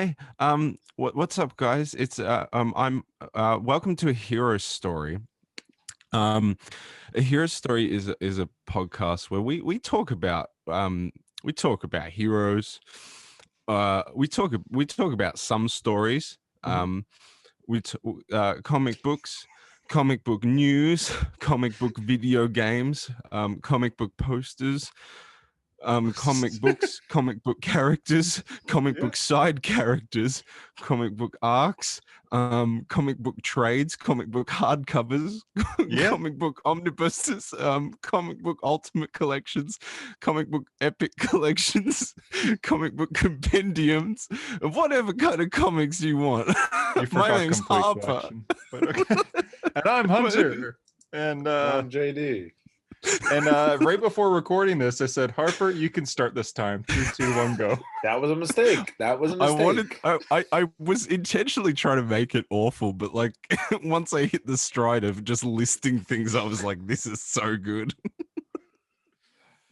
Hey, what's up, guys? It's I'm welcome to a hero story. Um, a hero story is a podcast where we talk about heroes. We talk about some stories. We t- Comic books, comic book news, comic book video games, comic book posters, comic books, comic book characters, comic book side characters, comic book arcs, comic book trades, comic book hardcovers, comic book omnibuses, comic book ultimate collections, comic book epic collections, comic book compendiums, whatever kind of comics you want. You My forgot name's complete Harper. collection. But okay. And I'm Hunter. And I'm JD. And right before recording this, I said, Harper, you can start this time. 3, 2, 1, go. That was a mistake. I was intentionally trying to make it awful, but like once I hit the stride of just listing things, I was like, this is so good.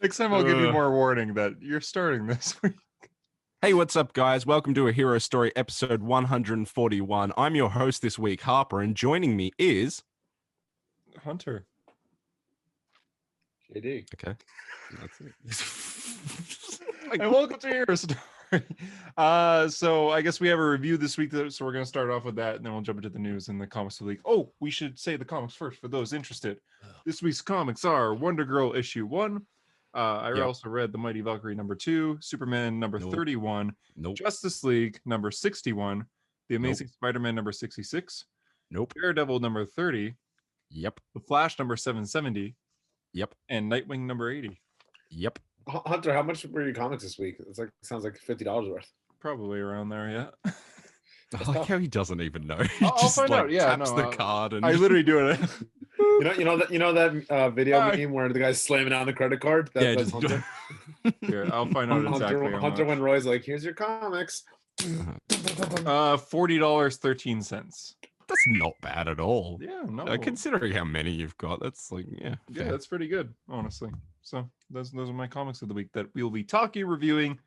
Next time I'll give you more warning that you're starting this week. Hey, what's up, guys? Welcome to A Hero Story, episode 141. I'm your host this week, Harper, and joining me is... Hunter. JD. Okay. That's it. And welcome to Hero Story. So I guess we have a review this week, so we're going to start off with that, and then we'll jump into the news and the comics of the week. Oh, we should say the comics first for those interested. This week's comics are Wonder Girl issue 1. I also read The Mighty Valkyrie number 2, Superman number 31, Justice League number 61, The Amazing Spider-Man number 66, Daredevil number 30, The Flash number 770, and Nightwing number 80. Hunter, how much were your comics this week? Sounds like $50 worth. Probably around there, yeah. I like how he doesn't even know. He I'll just find out. Yeah, taps the card and I literally do it. You know that video meme where the guy's slamming on the credit card? That's Hunter. Yeah, I'll find out exactly. Hunter when Roy's like, "Here's your comics." $40.13. That's not bad at all. Yeah, no. Considering how many you've got, that's like, fair. That's pretty good, honestly. So those are my comics of the week that we'll be reviewing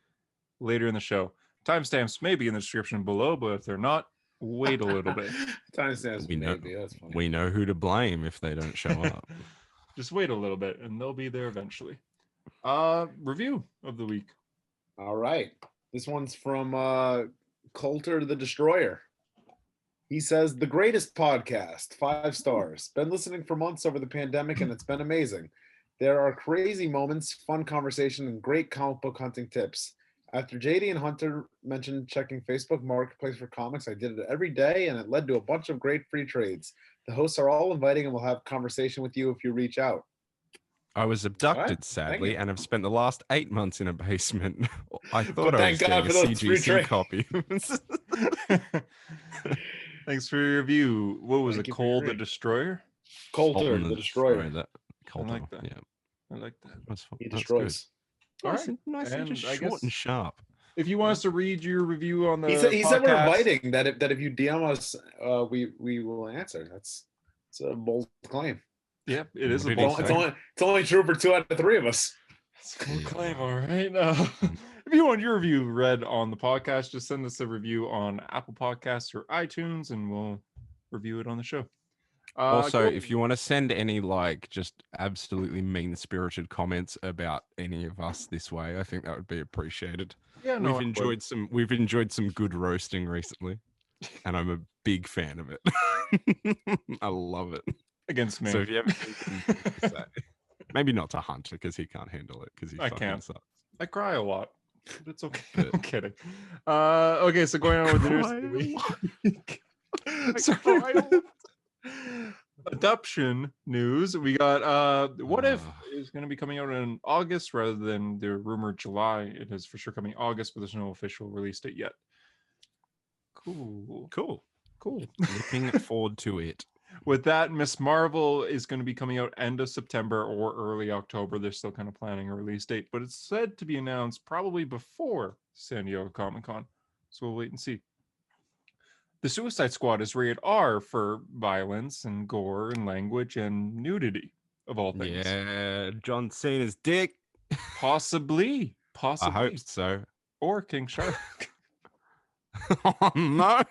later in the show. Timestamps may be in the description below, but if they're not, wait a little bit. Timestamps maybe. That's funny. We know who to blame if they don't show up. Just wait a little bit, and they'll be there eventually. Review of the week. All right. This one's from Colter the Destroyer. He says, the greatest podcast, 5 stars. Been listening for months over the pandemic, and it's been amazing. There are crazy moments, fun conversation, and great comic book hunting tips. After JD and Hunter mentioned checking Facebook Marketplace for comics, I did it every day, and it led to a bunch of great free trades. The hosts are all inviting and will have conversation with you if you reach out. I was abducted, sadly, and have spent the last 8 months in a basement. I thought I was getting a CGC copy. Thanks for your review. What was it? Cole the Destroyer? Colter the Destroyer. I like that. Yeah, I like that. He destroys. All right. Nice and just short and sharp. If you want us to read your review on the he said we're inviting that if you DM us, we will answer. It's a bold claim. Yeah, it is a bold claim. It's only true for 2 out of 3 of us. It's a bold claim, all right. If you want your review read on the podcast, just send us a review on Apple Podcasts or iTunes, and we'll review it on the show. Also, if you want to send any just absolutely mean-spirited comments about any of us this way, I think that would be appreciated. Yeah, no, we've enjoyed some good roasting recently, and I'm a big fan of it. I love it. Against me. So if you have maybe not to Hunter because he can't handle it because he fucking sucks. I cry a lot, but it's okay. I'm kidding. Okay, so going on with the news of the week. Adaptation news. We got What If is going to be coming out in August rather than the rumored July. It is for sure coming August, but there's no official release date yet. Cool. Looking forward to it. With that, Miss Marvel is going to be coming out end of September or early October. They're still kind of planning a release date, but it's said to be announced probably before San Diego Comic-Con. So we'll wait and see. The Suicide Squad is rated R for violence and gore and language and nudity, of all things. Yeah, John Cena's dick. Possibly. I hope so. Or King Shark. Oh no!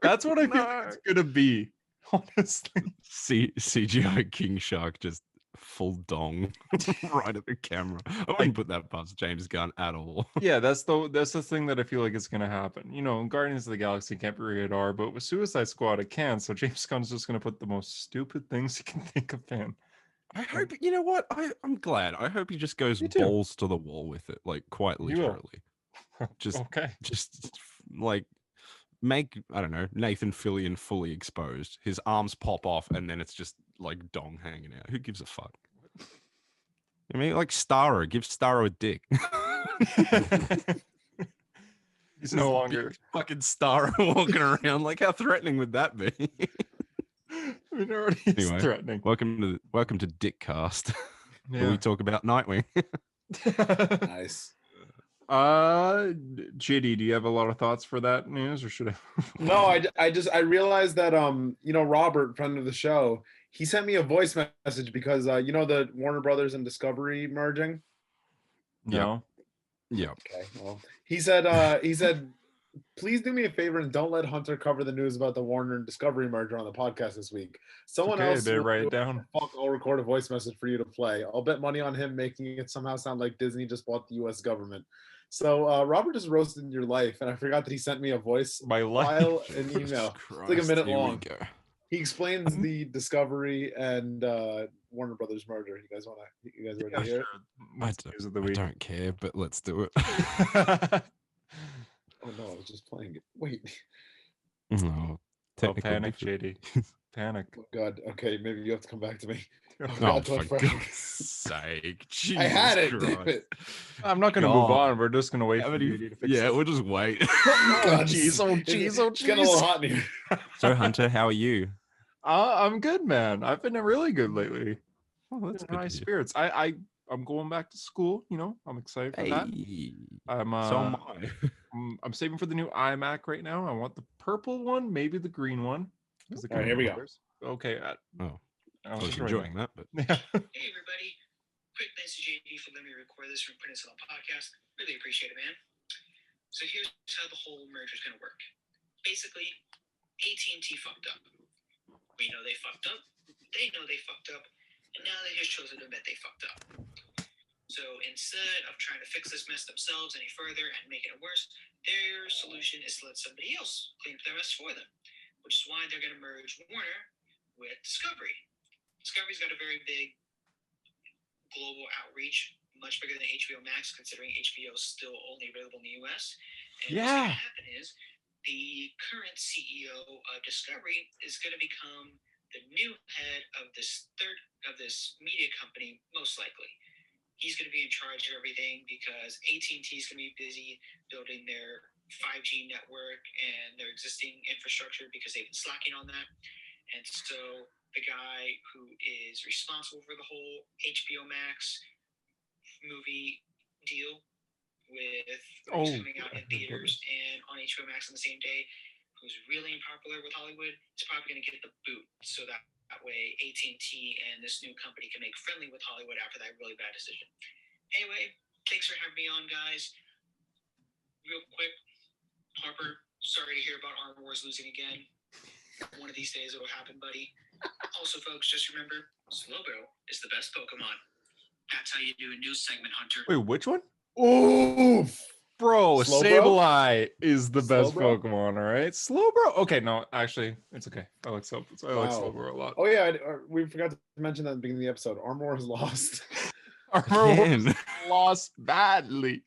That's what I feel like it's gonna be. Honestly. CGI King Shark just full dong right at the camera. I wouldn't put that past James Gunn at all. Yeah, that's the thing that I feel like is gonna happen. You know, Guardians of the Galaxy can't be rated R, but with Suicide Squad it can. So James Gunn's just gonna put the most stupid things he can think of in. I hope, you know what? I'm glad. I hope he just goes Me too. balls to the wall with it, like quite He will. literally. Just Okay. just like make, I don't know, Nathan Fillion fully exposed. His arms pop off and then it's just like dong hanging out. Who gives a fuck? I mean, like Starro, give Starro a dick. He's no longer fucking Starro walking around. Like, how threatening would that be? I mean, already is Anyway, threatening. welcome to Dickcast, where Yeah. we talk about Nightwing. Nice. JD, do you have a lot of thoughts for that news, or should I? No, I realized that you know, Robert, friend of the show, he sent me a voice message because you know, the Warner Brothers and Discovery merging. No. Yeah. Okay. Well, he said please do me a favor and don't let Hunter cover the news about the Warner and Discovery merger on the podcast this week. Someone Okay, else better will write do it down. Fuck, I'll record a voice message for you to play. I'll bet money on him making it somehow sound like Disney just bought the US government. So Robert just roasted your life, and I forgot that he sent me a voice My life. file and email. It's like a minute Here we long. go. He explains the Discovery and Warner Brothers merger. You guys ready to hear it? News of the I week. don't care, but let's do it. Oh no, I was just playing it. Wait. No, Oh, technical panic, difficulty. JD. Panic. Oh God. Okay, maybe you have to come back to me. Oh, forgot to for refresh. God's sake. Jesus I had it. Christ. Damn it. I'm not gonna move God. on. We're just gonna wait How for many- JD to fix yeah, it. we'll just wait. Oh, jeez, oh, jeez, oh, It's getting a little jeez. hot in here. So, Hunter, how are you? I'm good, man. I've been really good lately. Oh, that's In good. high to hear. spirits. I'm going back to school. You know, I'm excited for that. Hey, I'm so am I. I'm saving for the new iMac right now. I want the purple one, maybe the green one. All right, here we go. Okay. Oh, I I was was enjoying enjoying that, but that. Hey everybody, quick thanks to JD for letting me record this and put this on the podcast. Really appreciate it, man. So here's how the whole merger is gonna work. Basically, AT&T fucked up. We know they fucked up. They know they fucked up, and now they just chosen to admit they fucked up. So instead of trying to fix this mess themselves any further and making it worse, their solution is to let somebody else clean up their mess for them, which is why they're gonna merge Warner with Discovery. Discovery's got a very big global outreach, much bigger than HBO Max, considering HBO is still only available in the US. And what's going to happen is the current CEO of Discovery is going to become the new head of this media company, most likely. He's going to be in charge of everything because AT&T is going to be busy building their 5G network and their existing infrastructure because they've been slacking on that. And so the guy who is responsible for the whole HBO Max movie deal with coming out in theaters and on HBO Max on the same day, who's really unpopular with Hollywood, is probably going to get the boot so that way AT&T and this new company can make friendly with Hollywood after that really bad decision. Anyway, thanks for having me on, guys. Real quick, Harper, sorry to hear about Armor Wars losing again. One of these days it will happen, buddy. Also, folks, just remember, Slowbro is the best Pokemon. That's how you do a news segment, Hunter. Wait, which one? Oof. Bro, Slowbro? Sableye is the best Slowbro? Pokemon, all right? Slowbro? Okay, no, actually, it's okay. I like Slowbro a lot. Oh yeah, we forgot to mention that at the beginning of the episode. Armor has lost. Armor Wars Again. lost badly.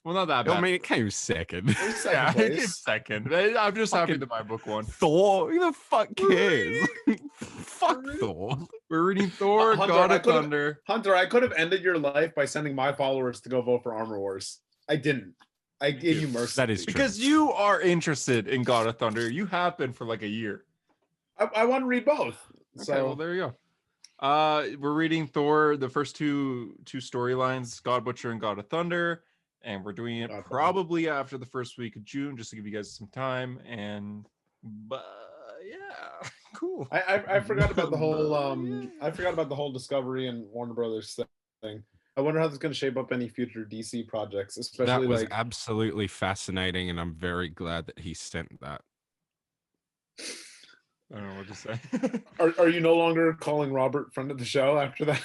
Well, not that bad. I mean, it came second. It was second yeah, it came place. second. I'm just happy Fucking that my book won. Thor? Who the fuck cares? Fuck We're Thor. We're reading Thor, Hunter, God I of could've- Thunder. Hunter, I could have ended your life by sending my followers to go vote for Armor Wars. I didn't. I gave you mercy. That is true. Because you are interested in God of Thunder. You have been for like a year. I want to read both. Okay, So well there you go. We're reading Thor, the first two storylines, God Butcher and God of Thunder, and we're doing it God Thunder. probably after the first week of June, just to give you guys some time. But yeah, cool. I forgot about the whole I forgot about the whole Discovery and Warner Brothers thing. I wonder how this is going to shape up any future DC projects, That especially was like. absolutely fascinating, and I'm very glad that he sent that. I don't know what to say. Are you no longer calling Robert friend of the show after that?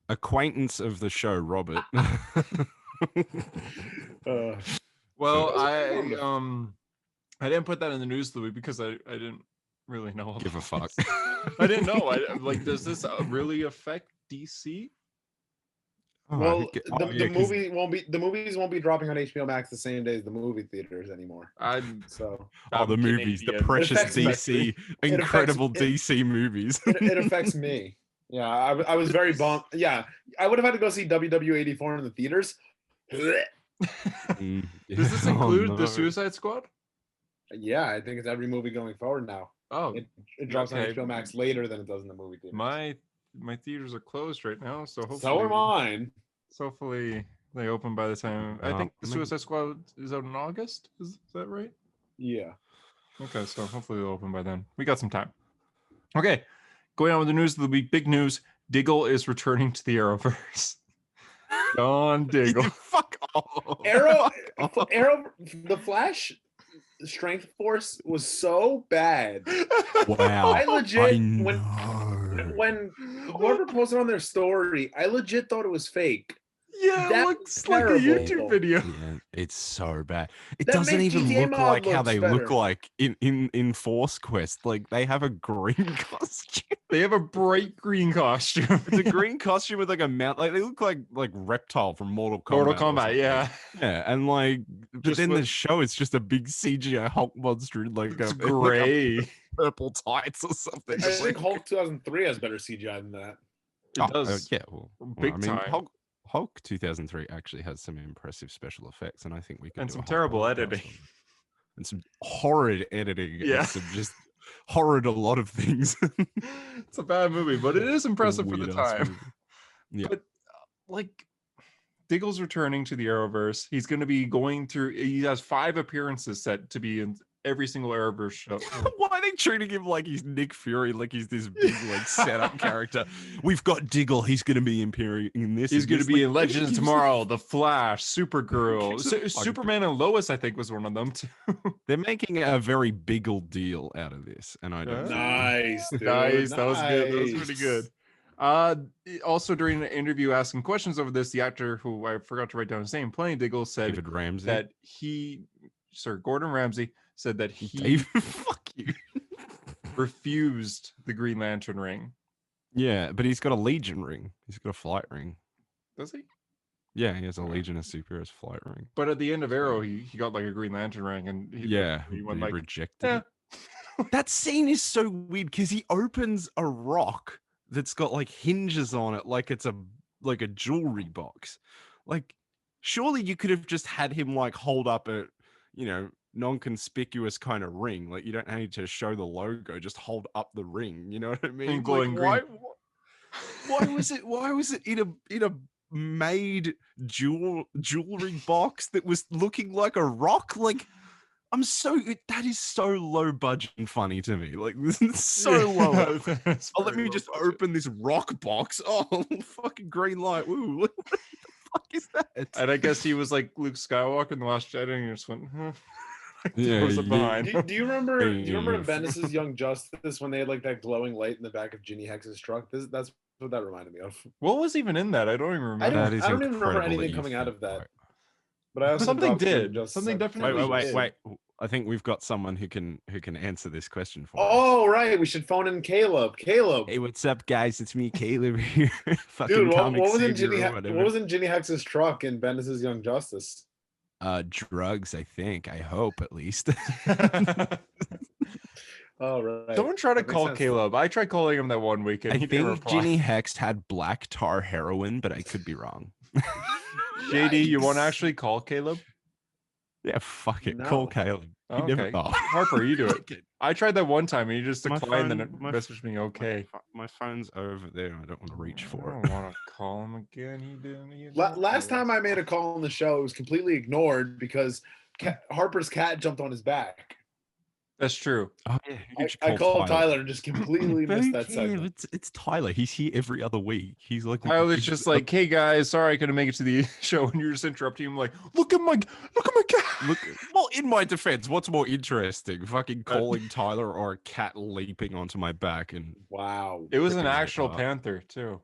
Acquaintance of the show, Robert. Well, Wonderful. I didn't put that in the news, Louis, because I didn't really know. Give a fuck. I didn't know. Like, does this really affect DC? Well, yeah, the 'cause- the movies won't be dropping on HBO Max the same day as the movie theaters anymore. So the I'm movies, the Canadian. precious affects me. DC, It incredible affects- DC movies. it affects me. Yeah, I was very bummed. Yeah, I would have had to go see WW84 in the theaters. Mm, Does this yeah, include no. the Suicide Squad? Yeah, I think it's every movie going forward now. Oh, It drops okay. on HBO Max later than it does in the movie theaters. my theaters are closed right now, so hopefully. So are mine. So hopefully they open by the time. I think the Suicide Squad is out in August. Is that right? Yeah. Okay, so hopefully they'll open by then. We got some time. Okay, going on with the news of the week. Big news: Diggle is returning to the Arrowverse. John Diggle. Fuck off. Arrow, the Flash strength force was so bad. Wow. I legit know. when whoever posted on their story, I legit thought it was fake. Yeah, That it was looks like a terrible. YouTube video. Yeah, it's so bad. It That doesn't made even GTA look mod like how looks they look better. like in Force Quest. Like they have a green costume. They have a bright green costume. It's a green costume with like a mount. Like they look like Reptile from Mortal Kombat. Mortal or Kombat, something. yeah. Yeah, and like, but Just then the with- show it's just a big CGI Hulk monster in like It's a gray. purple tights or something. I Just think like- Hulk 2003 has better CGI than that. It does. yeah, well, Big I mean, time. Hulk 2003 actually has some impressive special effects, and I think we can And do some a whole terrible podcast editing. on it. And some horrid editing, Yeah. and some just horrid a lot of things. It's a bad movie, but it is impressive for the Weird-ass time. movie. Yeah. But like, Diggle's returning to the Arrowverse. He's going to be going through. He has 5 appearances set to be in every single Arrowverse show. Why are they treating him like he's Nick Fury, like he's this big like setup character? We've got Diggle. He's going to be in this. He's and going to this. be Like, in Legends he's- Tomorrow, The Flash, Supergirl, Gives a fuck. Superman and Lois. I think was one of them too. They're making a very biggle deal out of this, and I don't. Nice, dude. Nice. That was good. That was Nice. pretty good. Also during an interview asking questions over this, the actor who I forgot to write down his name, playing Diggle, said David Ramsey. that Sir Gordon Ramsay said that he David, fuck you. refused the Green Lantern ring. Yeah, but he's got a Legion ring. He's got a flight ring. Does he? Yeah, he has a Legion of Superheroes flight ring. But at the end of Arrow, he got like a Green Lantern ring, and he He went like, rejected "Eh." it. That scene is so weird because he opens a rock that's got like hinges on it, like it's a jewelry box. Like, surely you could have just had him like hold up a, non-conspicuous kind of ring. Like, you don't need to show the logo; just hold up the ring. You know what I mean? And glowing Like, green. why was it? Why was it in a made jewelry box that was looking like a rock? Like, that is so low budget and funny to me. Like, this is so low. That's Oh, let very me low just budget. open this rock box. Oh, fucking green light. Ooh, what the fuck is that? And I guess he was like Luke Skywalker in The Last Jedi, and he just went, Yeah, throws it yeah. behind. Do you remember? Do you remember Yeah. in Bendis's Young Justice when they had like that glowing light in the back of Ginny Hex's truck? That's what that reminded me of. What was even in that? I don't even remember. I That is don't even remember incredible that anything you coming out think of that. right. But I also Something dropped Young did. Justice Something on definitely television. Wait. I think we've got someone who can answer this question for us. Oh right, we should phone in Caleb. Caleb, Hey, what's up, guys? It's me, Caleb here. Fucking dude, what comic was in savior Ginny? or whatever. What was in Ginny Hex's truck in Bendis's Young Justice? Drugs, I think. I hope, at least. Oh right. Don't try to That makes call sense. Caleb. I tried calling him that one weekend. I He didn't think reply. Ginny Hex had black tar heroin, but I could be wrong. JD, you want to Yikes. actually call Caleb? Yeah, fuck it. No. Call Caleb. He Okay. never. Oh. Harper, you do it. Fuck it. I tried that one time and you just My declined and phone- it my messaged me okay. My phone's over there. I don't want to reach I for don't it. want to call him again. He didn't. Last time I made a call on the show, it was completely ignored because Harper's cat jumped on his back. That's true. Oh yeah, who did you I call called Tyler and just completely But missed who that cares? segment. It's Tyler. He's here every other week. He's like I was he's just a- like, "Hey guys, sorry I couldn't make it to the show," and you're just interrupting him. Like, look at my cat. look. Well, in my defense, what's more interesting, fucking calling Tyler or a cat leaping onto my back and Wow. It was an ripping me actual apart? panther too.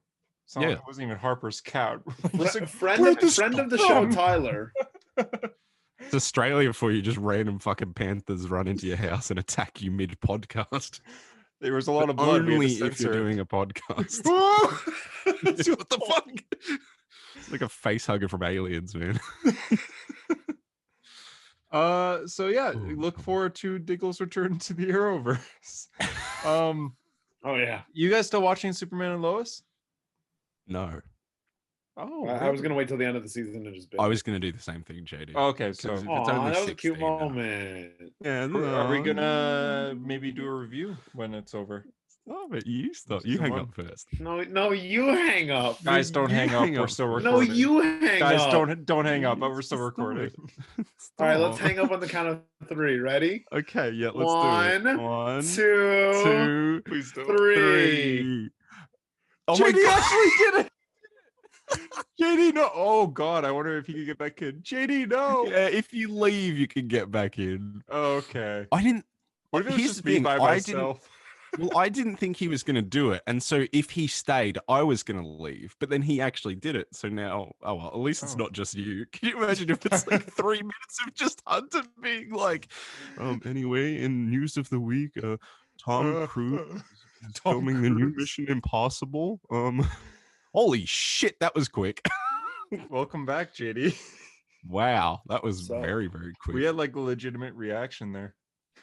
It's not Yeah. like it wasn't even Harper's cat. Friend of the show, Tyler. It's Australia for you. Just random fucking panthers run into your house and attack you mid podcast. There was a lot of blood. Only We had to if you're censor it. doing a podcast. What What the fuck? It's like a face hugger from Aliens, man. So yeah, Ooh. look forward to Diggle's return to the Arrowverse. Oh yeah. You guys still watching Superman and Lois? No, Oh, I was gonna wait till the end of the season to just. I was gonna do the same thing, JD. Okay, so Because if Aw, it's only that was a cute 16 now. moment. Yeah, are we gonna maybe do a review when it's over? Oh, but you stop. You Season hang one. up first. No, you hang up. Guys, don't You hang up. hang We're up still first. No, recording. you hang Guys, up. don't hang up. But we're still Stop recording. it. All right, let's Stop. hang up on the count of 3. Ready? Okay, yeah, let's do One, it. One, 2, two, Please don't. 3. three. Oh my JD god! actually did it. JD, no. Oh god, I wonder if he could get back in. JD, no. Yeah, if you leave, you can get back in. Okay. I didn't. What if it was Here's just the me thing, by I didn't. myself? Well, I didn't think he was going to do it, and so if he stayed, I was going to leave. But then he actually did it. So now, oh well, at least it's Oh. not just you. Can you imagine if it's like 3 minutes of just Hunter being like, anyway, in news of the week, Tom Cruise is Tom filming the new Cruise. Mission Impossible. Holy shit, that was quick. Welcome back, JD. Wow, that was So, very, very quick. We had like a legitimate reaction there.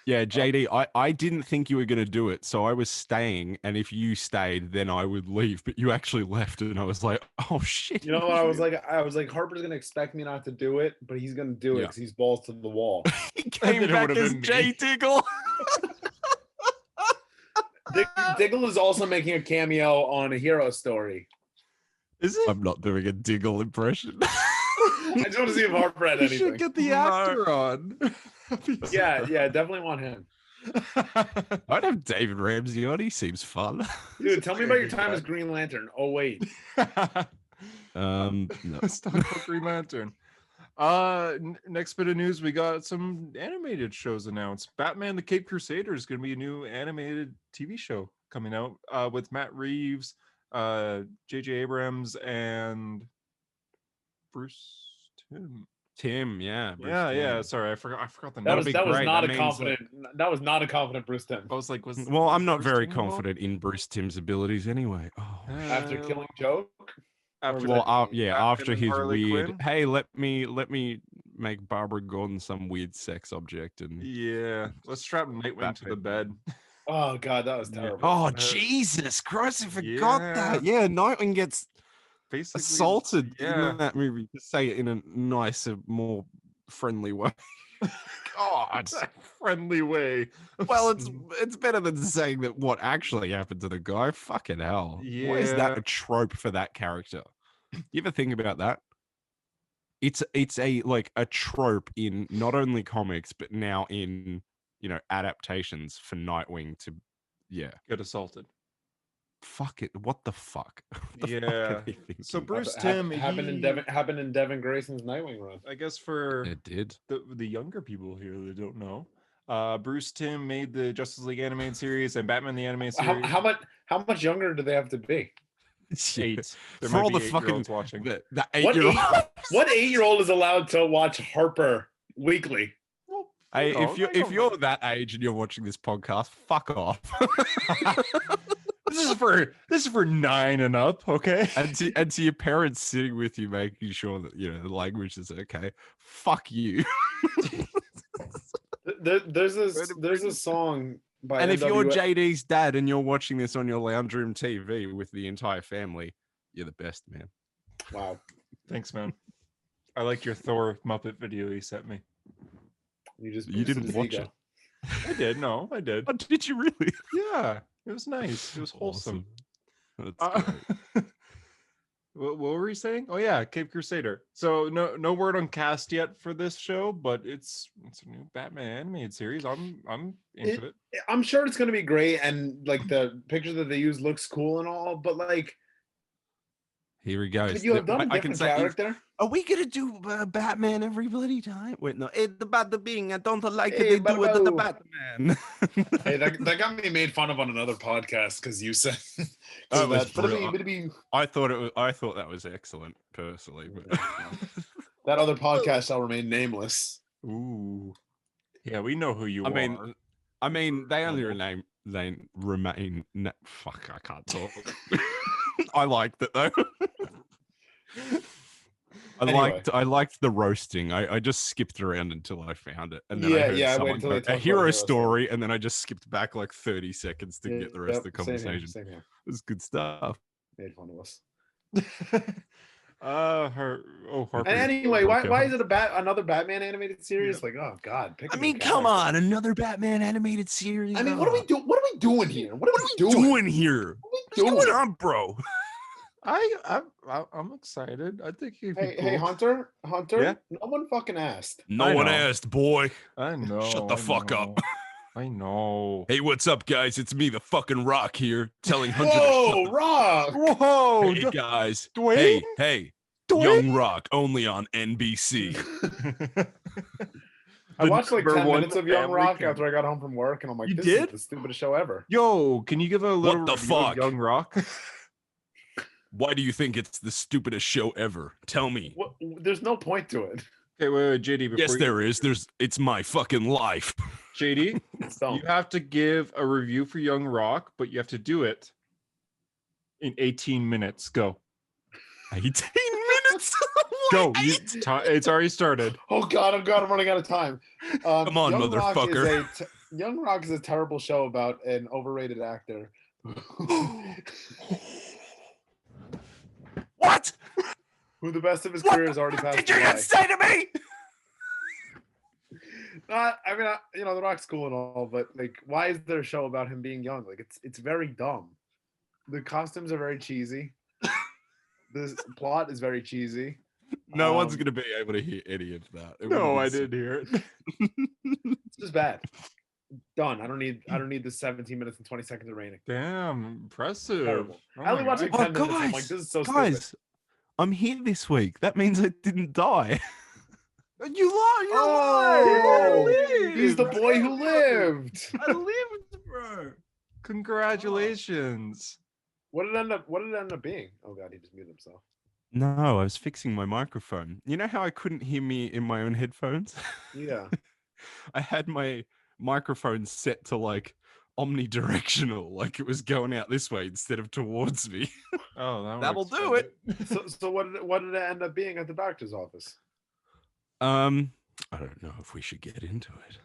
Yeah, JD, I didn't think you were going to do it, so I was staying, and if you stayed, then I would leave, but you actually left, and I was like, oh, shit. You know what I was like? I was like, Harper's gonna expect me not to do it, but he's gonna do it Yeah. because he's balls to the wall. He then came it back would've as been me. Jay Diggle. Diggle is also making a cameo on A Hero Story. Is it? I'm not doing a Diggle impression. I just want to see if Harper had You anything. should get the No. actor on. Yeah, definitely want him. I'd have David Ramsey on. He seems fun. Dude, tell me about your time as Green Lantern. Oh wait, No. Let's talk about Green Lantern. Next bit of news, we got some animated shows announced. Batman: The Caped Crusader is going to be a new animated TV show coming out with Matt Reeves, J.J. Abrams, and Bruce Timm. Tim, yeah. Bruce Yeah. Timm. Sorry, I forgot the that name. was great. not That a means confident. That was not a confident Bruce Timm. I was like, was Well, I'm not Bruce very Timm involved? confident in Bruce Timm's abilities anyway. Oh, After killing Joe. After well, that, yeah, Batman after and his Harley weird, Quinn? hey, let me make Barbara Gordon some weird sex object and Yeah, let's strap Nightwing to the bed. Oh god, that was Yeah. terrible. Oh Jesus Christ, I forgot Yeah. that. Yeah, Nightwing gets Basically, assaulted Yeah. in that movie. To say it in a nicer, more friendly way. God. Friendly way. of Well, saying- it's better than saying that what actually happened to the guy. Fucking hell. Why is that Yeah. a trope for that character? You ever think about that? It's a like a trope in not only comics but now in adaptations for Nightwing to get assaulted. fuck it. What the fuck? What the fuck Yeah. are they thinking? So Bruce Hap- Timm, happened in Devin Grayson's Nightwing run. I guess for It did. the younger people here that don't know, Bruce Timm made the Justice League animated series and Batman the animated series. How much younger do they have to be? 8. There For might all be the fucking 8-year-olds watching. the What 8-year-old. What 8-year-old is allowed to watch Harper weekly? Well, Hey, no, I if don't you're know. that age and you're watching this podcast, fuck off. This is for 9 and up, okay? and to your parents sitting with you, making sure that the language is okay. Fuck you. There's a song by And if you're NWA JD's dad and you're watching this on your lounge room TV with the entire family, you're the best, man. Wow. Thanks, man. I like your Thor Muppet video you sent me. You just You boosted didn't his watch ego. it. I did. No, I did. Oh, did you really? Yeah, it was nice. It was wholesome. Awesome. That's great. What were we saying? Oh yeah, Cape Crusader. So no word on cast yet for this show, but it's a new Batman animated series. I'm into it. I'm sure it's gonna be great, and like the picture that they use looks cool and all, but like, Here we go. could you have done a different character? Are we gonna do Batman every bloody time? Wait, no. It's the Badda being. I don't like Hey, it. They do it to the Badda. Batman. Hey, that got me made fun of on another podcast because you said That was that. brilliant. I thought that was excellent, personally. But That other podcast shall remain nameless. Ooh, yeah, we know who you are. I mean, they only remain. Fuck, I can't talk. I liked it though. I liked the roasting. I just skipped around until I found it, and then I heard someone go, a hero story, and then I just skipped back like 30 seconds to get the rest of the conversation. Same here. It was good stuff. Made fun of us. Harper. And anyway, why is it another Batman animated series? Like, oh god. Come on, another Batman animated series. I mean, what are we doing? What are we doing here? What are we doing here? What's going on, bro? I'm excited. I think hey, Hunter, yeah? No one fucking asked. No one asked, boy. I know. Shut the fuck up. I know. Hey, what's up, guys? It's me, the fucking Rock here, telling Hunter. Whoa, Rock! Whoa! Hey guys. Dwayne? Hey, Dwayne? Young Rock, only on NBC. I watched like 10 minutes of Young Rock camp. after I got home from work, and I'm like, You this did? is the stupidest show ever. Yo, can you give a little What the review of fuck? Young Rock? Why do you think it's the stupidest show ever? Tell me. What? There's no point to it. Okay, wait, JD. Yes, there is. It's my fucking life. JD, So, you have to give a review for Young Rock, but you have to do it in 18 minutes. Go. 18 minutes? Go. It's already started. oh god, I'm running out of time. Come on, Young Rock motherfucker. Young Rock is a terrible show about an overrated actor. What? Who the best of his career has already passed What did you by. just say to me? The Rock's cool and all, but like, why is there a show about him being young? Like, it's very dumb. The costumes are very cheesy. The plot is very cheesy. No one's gonna be able to hear any of that. No, I didn't hear it. It's just bad. Done. I don't need the 17 minutes and 20 seconds of raining. Damn, impressive. Terrible. Oh I only my watched like God. 10 minutes. I'm like, this is so guys, stupid. I'm here this week. That means I didn't die. You lied. Oh, he's the boy who lived. I lived, bro. Congratulations. What did it end up being? Oh god, he just muted himself. No, I was fixing my microphone. You know how I couldn't hear me in my own headphones? Yeah. I had my microphone set to like omnidirectional, like it was going out this way instead of towards me. Oh, That'll do it. So what did it end up being at the doctor's office? I don't know if we should get into it.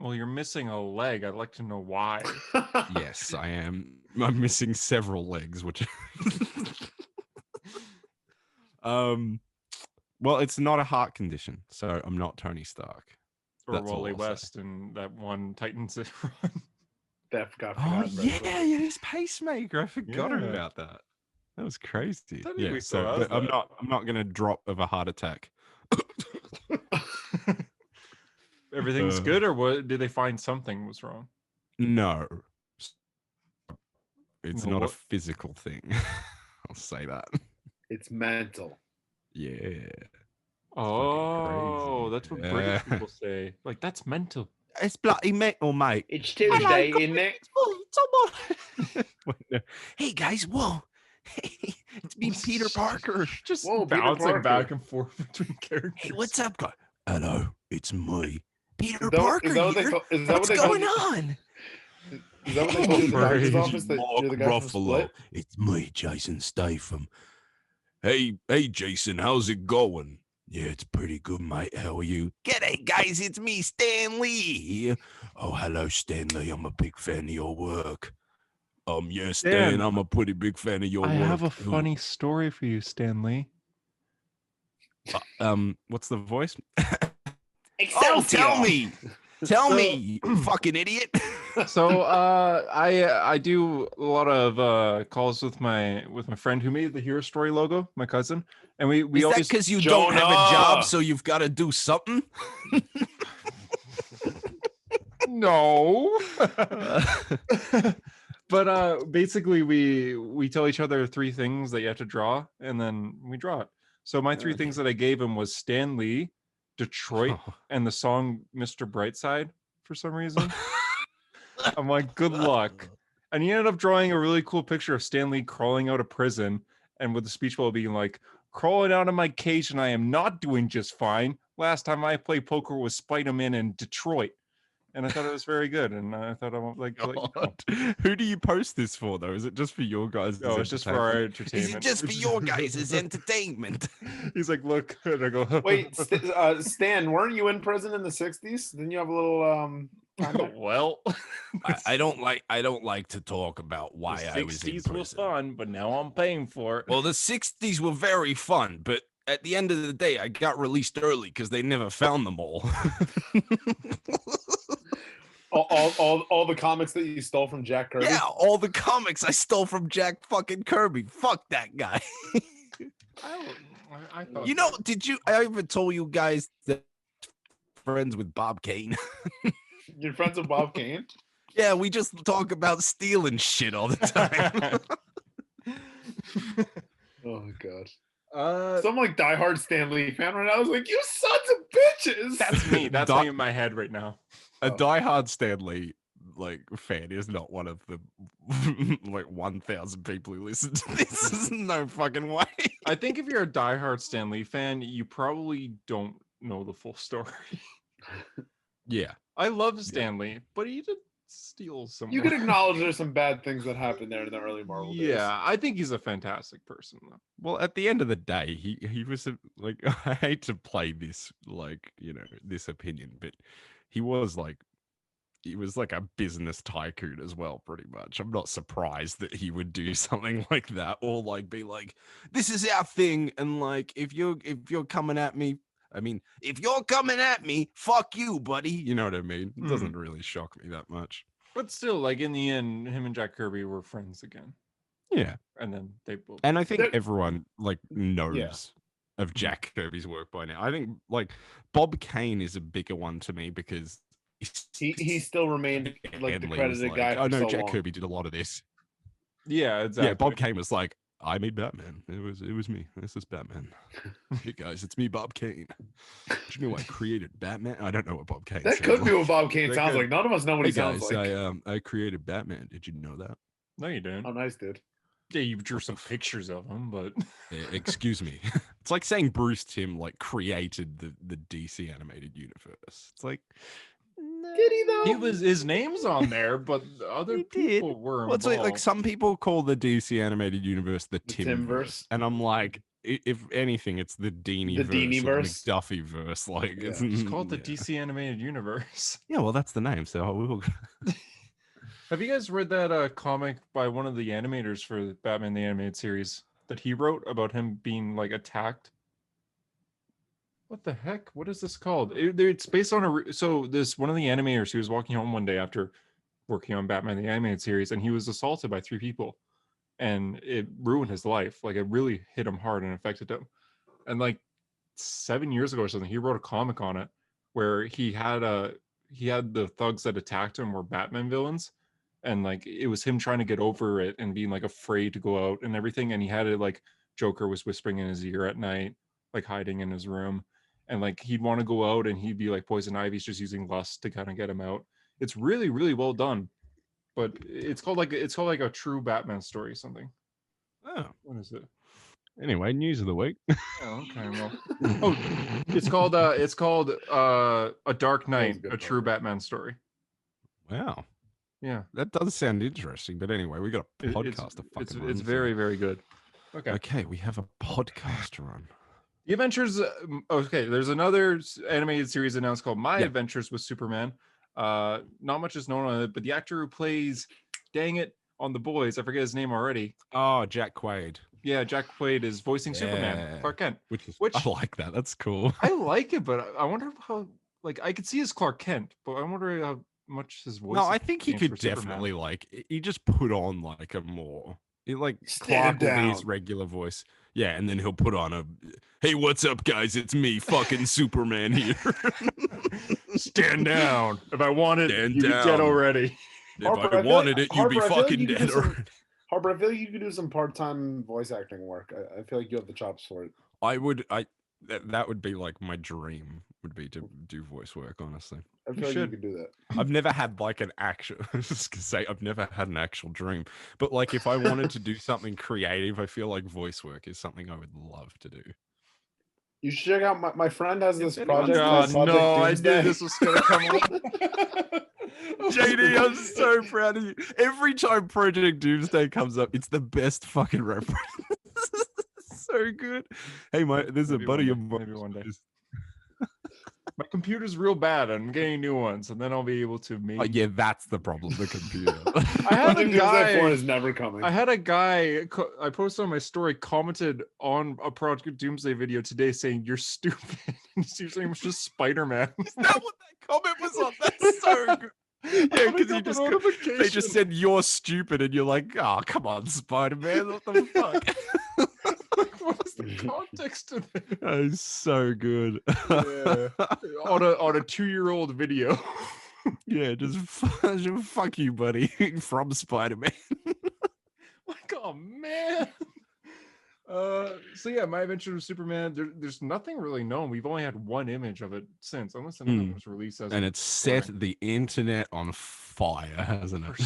Well, you're missing a leg. I'd like to know why. Yes, I am. I'm missing several legs, which well, it's not a heart condition, so I'm not Tony Stark. Or That's all Wally I'll say. West and that one Titans run. Yeah, his pacemaker. I forgot Yeah. about that. That was crazy. I think Yeah, we still so have but I'm that. not gonna drop of a heart attack. Everything's good, or what? Did they find something was wrong? No. It's No, not a what? physical thing. I'll say that. It's mental. Yeah. Oh, crazy. that's what Yeah. British people say. Like, that's mental. It's bloody metal, mate. It's Tuesday, isn't it? Hey guys, whoa. It's me, Peter Parker. Just Whoa, Peter bouncing Parker. back and forth between characters. Hey, what's up, guys? Hello, it's me, Peter Is that what Parker they here. call- is that What's what they call going you? on? Is that what they call you in the doctor's Hey, office? That you're the guy from Split? It's me, Jason Statham. Hey, Jason, how's it going? Yeah, it's pretty good, mate. How are you? G'day, guys. It's me, Stan Lee. Oh, hello, Stan Lee. I'm a big fan of your work. Yeah, Stan, Stan, I'm a pretty big fan of your I work. have a too. funny story for you, Stanley. What's the voice? Excelsior! Tell me, you fucking idiot. So I do a lot of calls with my friend who made the Hero Story logo, my cousin, and we Is that always because you don't have a Jonah! job, so you've got to do something? no. But basically we tell each other 3 things that you have to draw, and then we draw it. So my 3 things that I gave him was Stan Lee, Detroit, and the song Mr. Brightside for some reason. I'm like, good luck. And he ended up drawing a really cool picture of Stan Lee crawling out of prison, and with the speech bubble being like, crawling out of my cage and I am not doing just fine. Last time I played poker was Spider-Man in Detroit. And I thought it was very good. And I thought I won't like to let you know. Who do you post this for, though? Is it just for your guys? No, it's just for our Is entertainment. it just for your guys' entertainment? He's like, look, and I go, Wait, Stan, weren't you in prison in the 60s? Didn't you have a little well, I don't like to talk about why the I was in 60s were prison. fun, but now I'm paying for it. Well, the 60s were very fun, but at the end of the day, I got released early because they never found them all. all the comics that you stole from Jack Kirby? Yeah, all the comics I stole from Jack fucking Kirby. Fuck that guy. I thought You know, I ever told you guys that friends with Bob Kane? You're friends with Bob Kane? Yeah, we just talk about stealing shit all the time. Oh god. Some like diehard Stan Lee fan right now. I was like, you sons of bitches. That's me. That's me in my head right now. A diehard Stan Lee fan is not one of the 1,000 people who listen to this. There's no fucking way. I think if you're a diehard Stan Lee fan, you probably don't know the full story. Yeah. I love Stan Lee, but he did steal some. You can acknowledge there's some bad things that happened there in the early Marvel days. Yeah, I think he's a fantastic person, though. Well, at the end of the day, he was I hate to play this this opinion, but he was like a business tycoon as well, pretty much. I'm not surprised that he would do something like that, or like be like, this is our thing, and like if you're coming at me, if you're coming at me, fuck you, buddy. You know what I mean? It doesn't really shock me that much. But still, like in the end, him and Jack Kirby were friends again. Yeah. And then they both. And I think everyone knows of Jack Kirby's work by now. I think Bob Kane is a bigger one to me because he still remained like the credited guy. Oh no, so Jack long. Kirby did a lot of this. Yeah, exactly. Yeah, Bob Kane was like, I made Batman. It was me. This is Batman. Hey guys, it's me, Bob Kane. Do you know I created Batman? I don't know what Bob Kane. That could be what Bob Kane sounds like. None of us know what he sounds like. I created Batman. Did you know that? No, you didn't. Oh, nice, dude. Yeah, you drew some pictures of him, but excuse me. It's like saying Bruce Timm created the DC animated universe. It's like, did he though? His name's on there, but other people were involved. Well, it's like some people call the DC animated universe the Timmverse, and I'm like, if anything, it's the Deanieverse, McDuffieverse. Like it's called the DC animated universe. Yeah, well, that's the name. So I will. Have you guys read that comic by one of the animators for Batman the Animated Series that he wrote about him being attacked? What the heck? What is this called? It's based on this one of the animators. He was walking home one day after working on Batman the Animated Series, and he was assaulted by 3 people, and it ruined his life. It really hit him hard and affected him. And 7 years ago or something, he wrote a comic on it where he had the thugs that attacked him were Batman villains, and it was him trying to get over it and being afraid to go out and everything. And he had it Joker was whispering in his ear at night, hiding in his room. And he'd want to go out and he'd be like Poison Ivy's just using lust to kind of get him out. It's really, really well done. But it's called a true Batman story something. Oh, what is it? Anyway, news of the week. Oh, okay. Well, it's called A Dark Knight, a true Batman story. Wow. Yeah, that does sound interesting. But anyway, we got a podcast to fucking run. It's very, very good. Okay, we have a podcast to run. The Adventures. Okay, there's another animated series announced called My Adventures with Superman. Not much is known on it, but the actor who plays, dang it, on The Boys, I forget his name already. Oh, Jack Quaid. Yeah, Jack Quaid is voicing Superman, Clark Kent. Which I like that. That's cool. I like it, but I wonder how. I could see his Clark Kent, but I wonder how much his voice. No, I has think he changed could for Superman. definitely like. He just put on like a more. Like Stand Clark will be his down. regular voice. Yeah, and then he'll put on a. Hey, what's up, guys? It's me, fucking Superman here. Stand down. If I wanted, Stand you'd be dead down. already. If Harper, I feel wanted it, you'd be Harper, I feel like fucking you could dead do some- already. Harper, I feel like you could do some part-time voice acting work. I feel like you have the chops for it. I would. That would be like my dream. Would be to do voice work. Honestly, I You feel like should. you could do that. I've never had like an actual. I was just gonna say I've never had an actual dream. But like, if I wanted to do something creative, I feel like voice work is something I would love to do. You should check out my friend has this anyone project. Oh called Project no, I Doomsday. knew this was gonna come up. JD, I'm so proud of you. Every time Project Doomsday comes up, it's the best fucking reference. So good. Hey, there's Maybe a buddy of one mine. day, maybe one day. My computer's real bad. I'm getting new ones, and then I'll be able to make. Oh, yeah, that's the problem. The computer. I had a Project Doomsday 4 guy. is never coming. I had a guy. I posted on my story, commented on a Project Doomsday video today, saying you're stupid. And he was saying it was just Spider-Man. Is that what that comment was on? That's so good. Yeah, because they just said you're stupid, and you're like, oh, come on, Spider-Man, what the fuck? What's the context of it? That is so good. Yeah. on a 2-year-old video. Yeah, just fuck you, buddy, from Spider-Man. Like, oh man. So yeah, my adventure with Superman. There's nothing really known. We've only had one image of it since, unless anything was released as. And it's set the internet on fire, hasn't for it?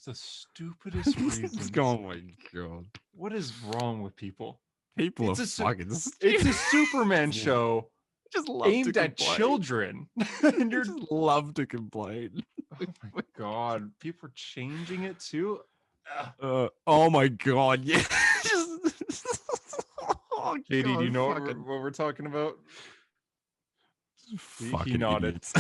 the stupidest reasons. Oh my god, What is wrong with people? people It's are a su- fucking. It's a Superman Yeah. show Just love aimed to at complain. children. And you're Just love to complain. oh my god, people are changing it too. Oh my god, yeah. Oh, JD, do God, you know what fucking- we're talking about? He fucking nodded. idiots.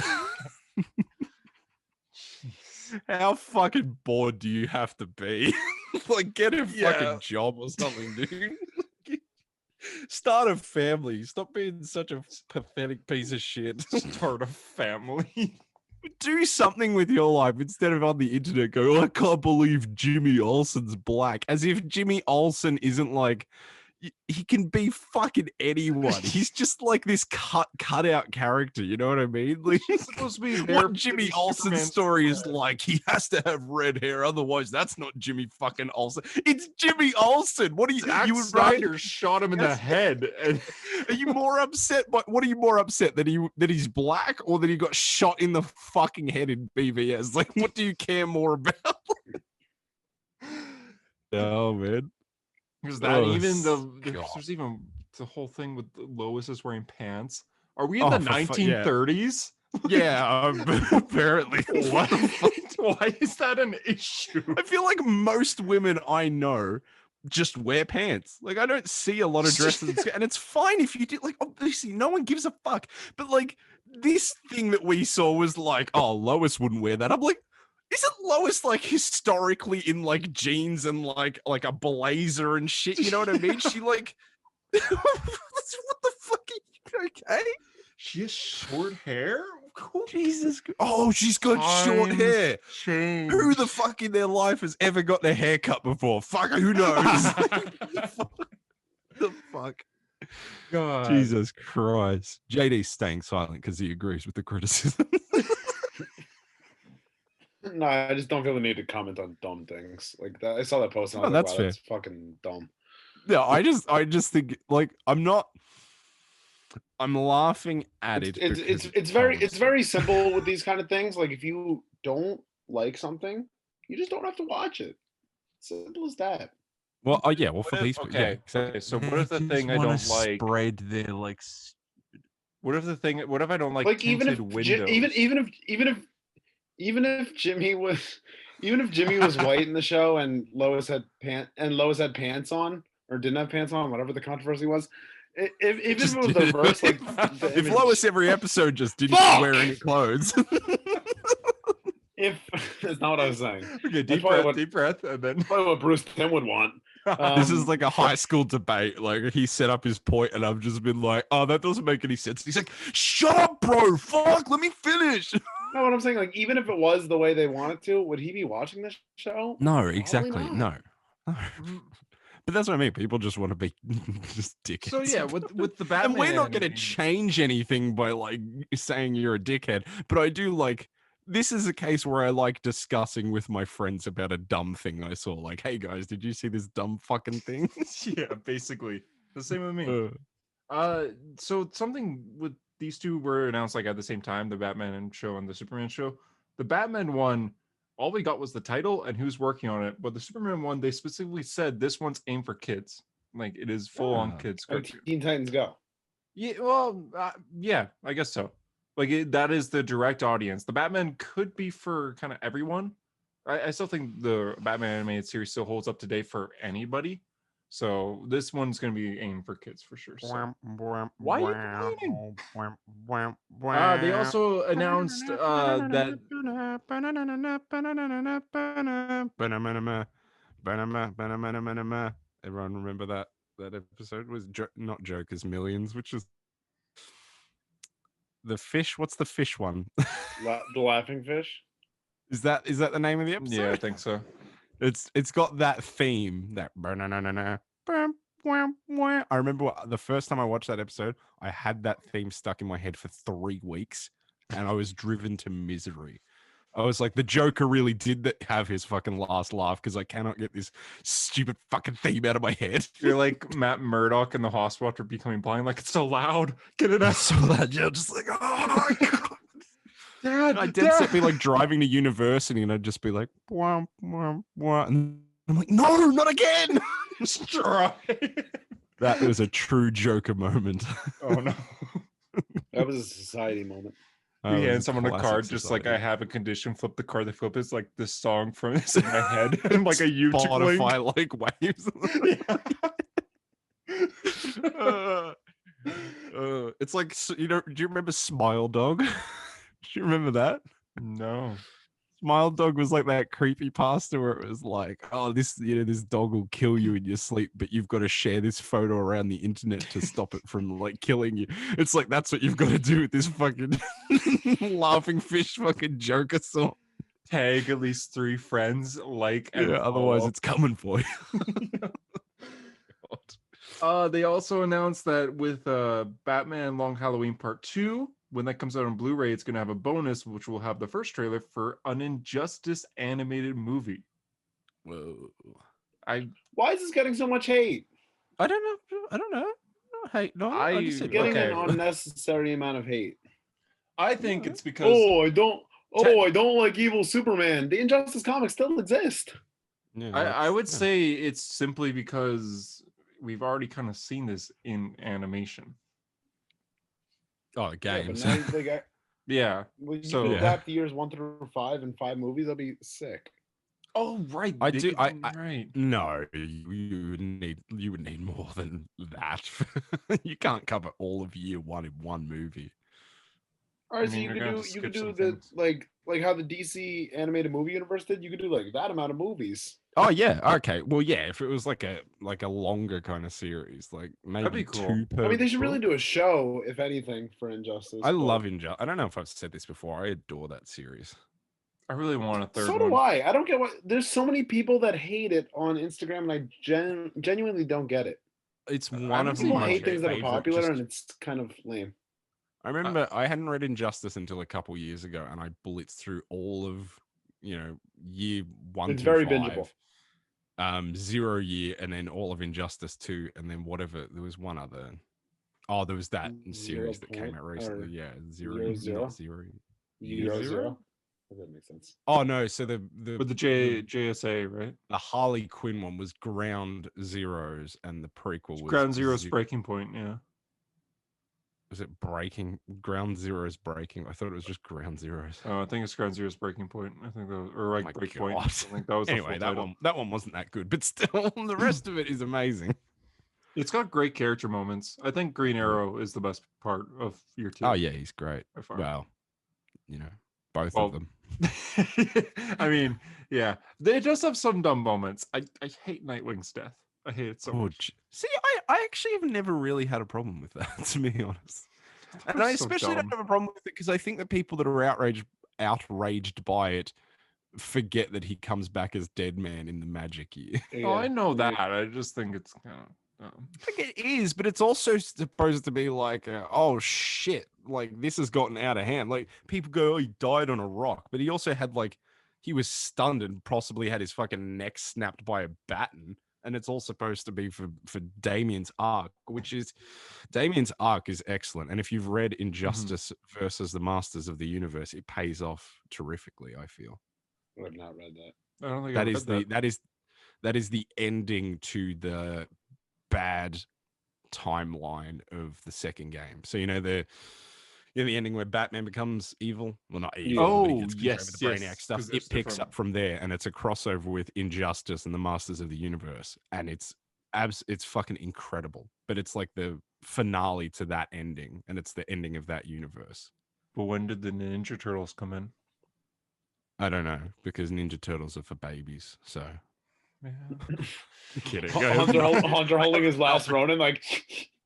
How fucking bored do you have to be? Like, get a Yeah. fucking job or something, dude. Start a family. Stop being such a pathetic piece of shit. Start a family. Do something with your life instead of on the internet go, I can't believe Jimmy Olsen's black. As if Jimmy Olsen isn't like, he can be fucking anyone. He's just like this cut-out character, you know what I mean? Like, He's supposed to be there what for Jimmy the Olsen's Superman story is spread. like, he has to have red hair, otherwise that's not Jimmy fucking Olsen. It's Jimmy Olsen. What are you? Zack You would Snyder shot him in the Yes. head. And Are you more upset? But what are you more upset that he's black or that he got shot in the fucking head in BVS? Like, what do you care more about? Oh man, was that Oh, even God. there's even the whole thing with Lois is wearing pants? Are we in Oh, the for yeah. 1930s? Yeah, apparently. What? Why is that an issue? I feel like most women I know just wear pants. Like, I don't see a lot of dresses, and it's fine if you do. Like, obviously, no one gives a fuck. But like, this thing that we saw was like, oh, Lois wouldn't wear that. I'm like, isn't Lois like historically in like jeans and like a blazer and shit? You know what I mean? She like, what the fuck? Are you okay? She has short hair? Jesus. Oh, she's got short Times hair. change. Who the fuck in their life has ever got their hair cut before? Fuck, who knows? The fuck? God. Jesus Christ. JD's staying silent because he agrees with the criticism. No, I just don't feel the need to comment on dumb things like that. I saw that post and I Oh, was like, that's wow, fair. that's fucking dumb. Yeah, I just think like I'm laughing at it. It's very simple with these kind of things. Like if you don't like something, you just don't have to watch it. Simple as that. Well, yeah, well for What if- these okay, okay, so what if the thing I don't like- spread their like What if I don't like, Like even tinted if windows? even if Jimmy was white in the show and Lois had pants on or didn't have pants on, whatever the controversy was. Even if it was the reverse, like the if image- Lois every episode just didn't Fuck! wear any clothes. if that's not what I was saying. Okay, That's probably what- deep breath, and then Probably what Bruce Timm would want. This is like a high school debate. Like he set up his point, and I've just been like, "Oh, that doesn't make any sense." He's like, "Shut up, bro! Fuck, let me finish." No, what I'm saying? Like, even if it was the way they wanted to, would he be watching this show? No, Probably exactly. not. No. But that's what I mean. People just want to be just dickheads. So yeah, with the Batman, and we're not going to anime- change anything by like saying you're a dickhead. But I do like. This is a case where I like discussing with my friends about a dumb thing I saw. Like, hey guys, did you see this dumb fucking thing? Yeah, basically the same with me. So something with these two were announced like at the same time, the Batman show and the Superman show. The Batman one, all we got was the title and who's working on it. But the Superman one, they specifically said this one's aimed for kids. Like it is full on kids Like cartoon. Teen Titans Go. Yeah, well, yeah, I guess so. Like that is the direct audience. The Batman could be for kind of everyone. I still think the Batman animated series still holds up today for anybody. So this one's gonna be aimed for kids for sure. So. Why are you complaining? They also announced that everyone remember that episode was not Joker's Millions, which is the fish. What's the fish one? The Laughing Fish. Is that the name of the episode? yeah, I think so. It's got that theme. That I remember the first time I watched that episode, I had that theme stuck in my head for 3 weeks, and I was driven to misery. I was like, the Joker really did have his fucking last laugh because I cannot get this stupid fucking theme out of my head. You're like Matt Murdock in the hospital after becoming blind. Like it's so loud. Get it out. So that you're just like, oh my god. Dad, I'd dead set be like driving to university and I'd just be like, wah, wah, wah. And I'm like, no, not again. Just try. That was a true Joker moment. Oh no. That was a society moment. We was hand someone a classic card, just like I society. have a condition. Flip the card. They flip it's like this song from it's in my head, and like a YouTube link. Spotify like waves. It's like, you know, do you remember Smile Dog? Do you remember that? No. Smile Dog was like that creepy pasta where it was like, oh, this dog will kill you in your sleep, but you've got to share this photo around the internet to stop it from like killing you. It's like that's what you've got to do with this fucking laughing fish fucking Joker song. Tag at least 3 friends, like, and Yeah, otherwise follow. it's coming for you. They also announced that with Batman Long Halloween Part 2, when that comes out on Blu-ray, it's going to have a bonus, which will have the first trailer for an Injustice animated movie. Whoa. Why is this getting so much hate? I don't know. No hate. No, I just said, Getting Okay. an unnecessary amount of hate. I think it's because I don't like evil Superman. The Injustice comics still exist. yeah, I would yeah. say it's simply because we've already kind of seen this in animation. Oh, the Yeah, games. but now they got, Yeah. well, you So- can Yeah. adapt the years 1 through 5 in 5 movies. That'll be sick. Oh right. I they do- could- I- right. No, you would need more than that. You can't cover all of year 1 in one movie. All right, I so mean, you you're could gonna do have to skip some the things. like how the DC animated movie universe did. You could do like that amount of movies. Oh yeah, okay. Well, yeah, if it was like a longer kind of series, like maybe be cool. 2 per. I mean, they should really book. do a show, if anything, for Injustice. I but- love Injustice. I don't know if I've said this before. I adore that series. I really want a third So one. do I. I don't get what. There's so many people that hate it on Instagram, and I genuinely don't get it. It's I one of don't People much hate things that are favorite popular, just- and it's kind of lame. I remember I hadn't read Injustice until a couple years ago, and I blitzed through all of year 1 It's to very 5, 0 year, and then all of Injustice 2, and then whatever. There was one other. Oh, there was that series that came Point out or recently. Yeah, zero, Zero not Zero? zero. Zero, Zero? zero. If that makes sense. Oh no, so the With the JSA, right? the Harley Quinn one was Ground Zeroes, and the prequel was Ground Zero's breaking point, yeah. Was it Breaking Ground Zeroes Breaking? I thought it was just Ground Zeroes. Oh, I think it's Ground Zero's breaking point. I think that was, or like my break point. God. I think that was the Anyway, full that title. one wasn't that good, but still, the rest of it is amazing. It's got great character moments. I think Green Arrow is the best part of year 2. Oh yeah, he's great. by far. Well, both Well, of them. I mean, yeah, they just have some dumb moments. I hate Nightwing's death. I hate it so Oh, much. see, I actually have never really had a problem with that, to be honest. And I So especially dumb. don't have a problem with it because I think the people that are outraged outraged by it forget that he comes back as Deadman in the Magic Year. Oh, I know that. I just think it's kind of. Like it is, but it's also supposed to be like, oh shit, like this has gotten out of hand. Like people go, oh, he died on a rock, but he also had like, he was stunned and possibly had his fucking neck snapped by a baton. And it's all supposed to be for Damien's arc, which is Damien's arc is excellent. And if you've read Injustice versus the Masters of the Universe, it pays off terrifically, I feel. I have not read that. I don't think That I've is read the that is the ending to the bad timeline of the second game. So the ending where Batman becomes evil. Well, not evil. But he gets control over the Brainiac stuff. It picks up from there, and it's a crossover with Injustice and the Masters of the Universe, and it's fucking incredible. But it's like the finale to that ending, and it's the ending of that universe. But when did the Ninja Turtles come in? I don't know, because Ninja Turtles are for babies. So Yeah. kidding. Hunter holding his last Ronin, like.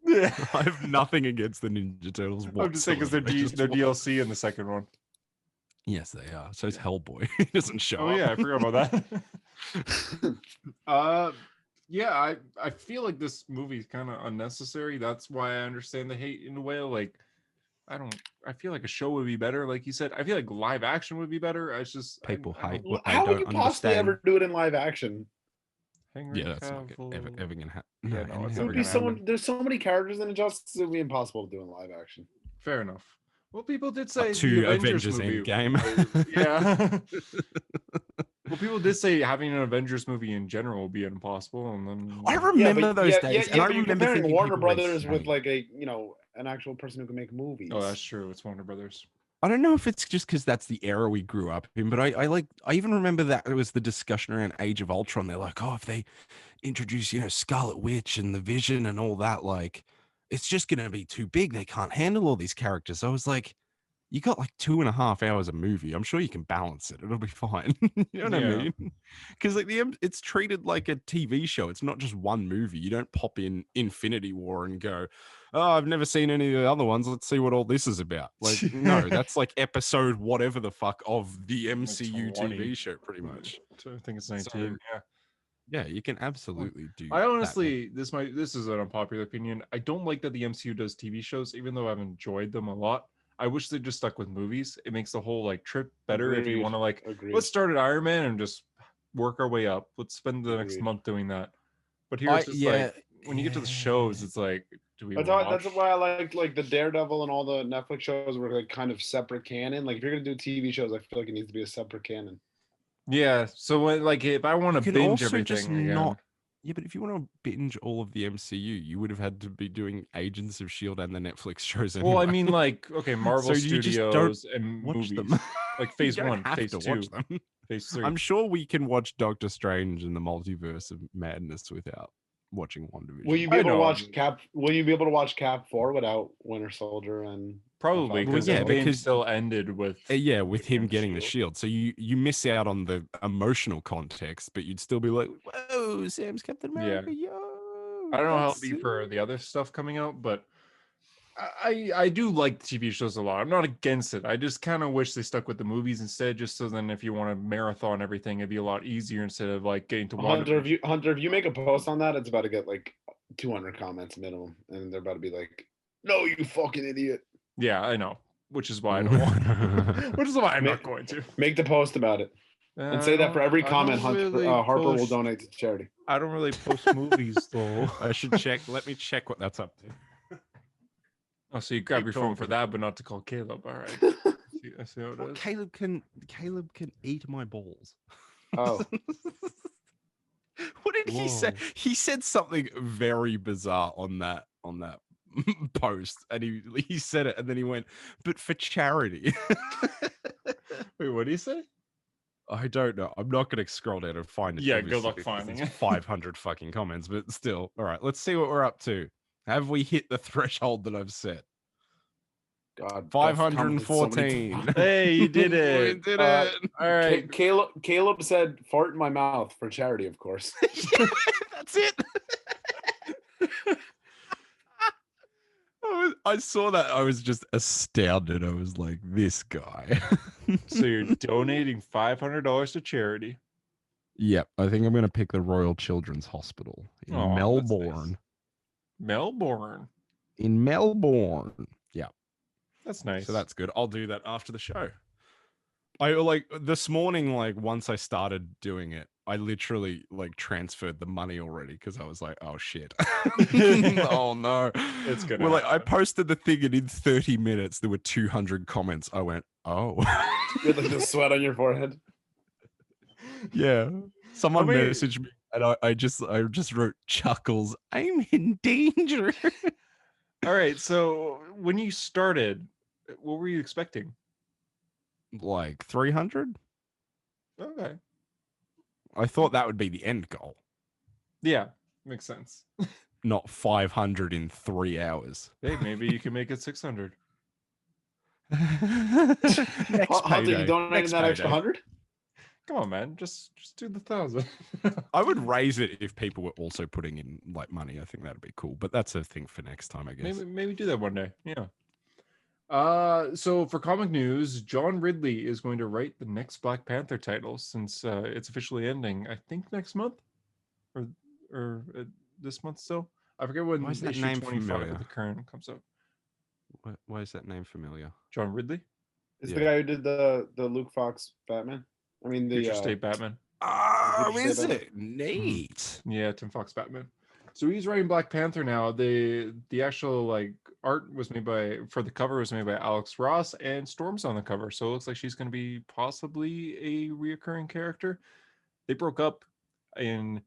Yeah. I have nothing against the Ninja Turtles. I'm just saying because they're DLC in the second one. Yes, they are. So is Hellboy. He doesn't show up. Oh yeah, I forgot about that. Yeah, I feel like this movie is kind of unnecessary. That's why I understand the hate in a way. Like, I feel like a show would be better. Like you said, I feel like live action would be better. It's just People hate what How they would don't you possibly understand. ever do it in live action? Yeah, that's not ever gonna happen. Yeah, no, it's It would be there's so many characters in Injustice, it would be impossible to do in live action. Fair enough. Well, people did say to the Avengers movie. Endgame. Yeah. Well, people did say having an Avengers movie in general would be impossible, and then I remember those days, and I but you're remember comparing thinking Warner people were Brothers with insane. like an actual person who can make movies. Oh, that's true. It's Warner Brothers. I don't know if it's just because that's the era we grew up in, but I even remember that it was the discussion around Age of Ultron. They're like, oh, if they introduce, Scarlet Witch and the Vision and all that, like, it's just going to be too big. They can't handle all these characters. I was like, you got like 2.5 hours of movie. I'm sure you can balance it. It'll be fine. You know what I mean? Because like it's treated like a TV show. It's not just one movie. You don't pop in Infinity War and go, oh, I've never seen any of the other ones. Let's see what all this is about. Like, no, that's like episode whatever the fuck of the MCU TV show, pretty much. I think it's 19. So, yeah, you can absolutely do. I honestly, this is an unpopular opinion. I don't like that the MCU does TV shows, even though I've enjoyed them a lot. I wish they just stuck with movies. It makes the whole like trip better. If you want to let's start at Iron Man and just work our way up. Let's spend the next month doing that. But here it's just like when you get to the shows, it's like, do we? That's why I like the Daredevil and all the Netflix shows were like kind of separate canon. Like if you're gonna do TV shows, I feel like it needs to be a separate canon. Yeah. So when, like if I want to binge everything again. Yeah, but if you want to binge all of the MCU, you would have had to be doing Agents of S.H.I.E.L.D. and the Netflix shows anyway. Well, I mean, like, okay, Marvel Studios and watch movies. them. Like Phase 1, Phase 2, watch them. Phase 3. I'm sure we can watch Doctor Strange and the Multiverse of Madness without watching WandaVision. Will you be able to watch Cap? Will you be able to watch Cap 4 without Winter Soldier and? Probably because still ended with with him getting the shield. So you miss out on the emotional context, but you'd still be like, whoa, Sam's Captain America, yo. I don't know how it'll be for the other stuff coming out, but I do like TV shows a lot. I'm not against it. I just kind of wish they stuck with the movies instead, just so then if you want to marathon everything, it'd be a lot easier instead of like getting to Hunter, if you make a post on that, it's about to get like 200 comments minimum, and they're about to be like, no, you fucking idiot. Yeah, I know. Which is why I don't want. Which is why I'm not going to make the post about it, and say that for every comment, Harper will donate to charity. I don't really post movies though. I should check. Let me check what that's up to. Oh, so you grab your phone for that, but not to call Caleb. All right. I see how it is. Caleb can eat my balls. Oh. What did he say? He said something very bizarre on that post, and he said it, and then he went, but for charity. Wait, what did he say? I don't know. I'm not going to scroll down and find it. Yeah, good luck finding it. 500 fucking comments, but still. All right, let's see what we're up to. Have we hit the threshold that I've set? God, 514. Hey, you did it. We did it. All right. Caleb said fart in my mouth for charity, of course. That's it. I saw that. I was just astounded. I was like, this guy. So you're donating $500 to charity. Yep. I think I'm going to pick the Royal Children's Hospital in Oh, that's Melbourne. nice. Melbourne. In Melbourne. Yeah. That's nice. So that's good. I'll do that after the show. I like this morning, like once I started doing it, I literally like transferred the money already because I was like, oh shit. Oh no. It's gonna Well, like I happen. posted the thing and in 30 minutes there were 200 comments. I went, oh. You had like the sweat on your forehead. Yeah. Someone many- messaged me and I just wrote chuckles. I'm in danger. All right. So when you started, what were you expecting? Like 300? Okay. I thought that would be the end goal, Yeah, makes sense. not 500 in 3 hours. Hey, maybe you can make it 600. Next Hunter, you payday. donating Next that extra payday. 100? Come on, man. Just do the 1,000. I would raise it if people were also putting in like money. I think that'd be cool. But that's a thing for next time, I guess. Maybe do that one day. Yeah. So for comic news, John Ridley is going to write the next Black Panther title since it's officially ending. I think next month, or this month still. I forget when Why is that issue name 25 familiar? of the current comes out. Why is that name familiar? John Ridley, Is Yeah. the guy who did the Luke Fox Batman? I mean the Future State Batman. Oh, Did you is say that? it? Neat. Yeah, Tim Fox Batman. So he's writing Black Panther now. The actual like art was made by for the cover was made by Alex Ross, and Storm's on the cover. So it looks like she's going to be possibly a reoccurring character. They broke up in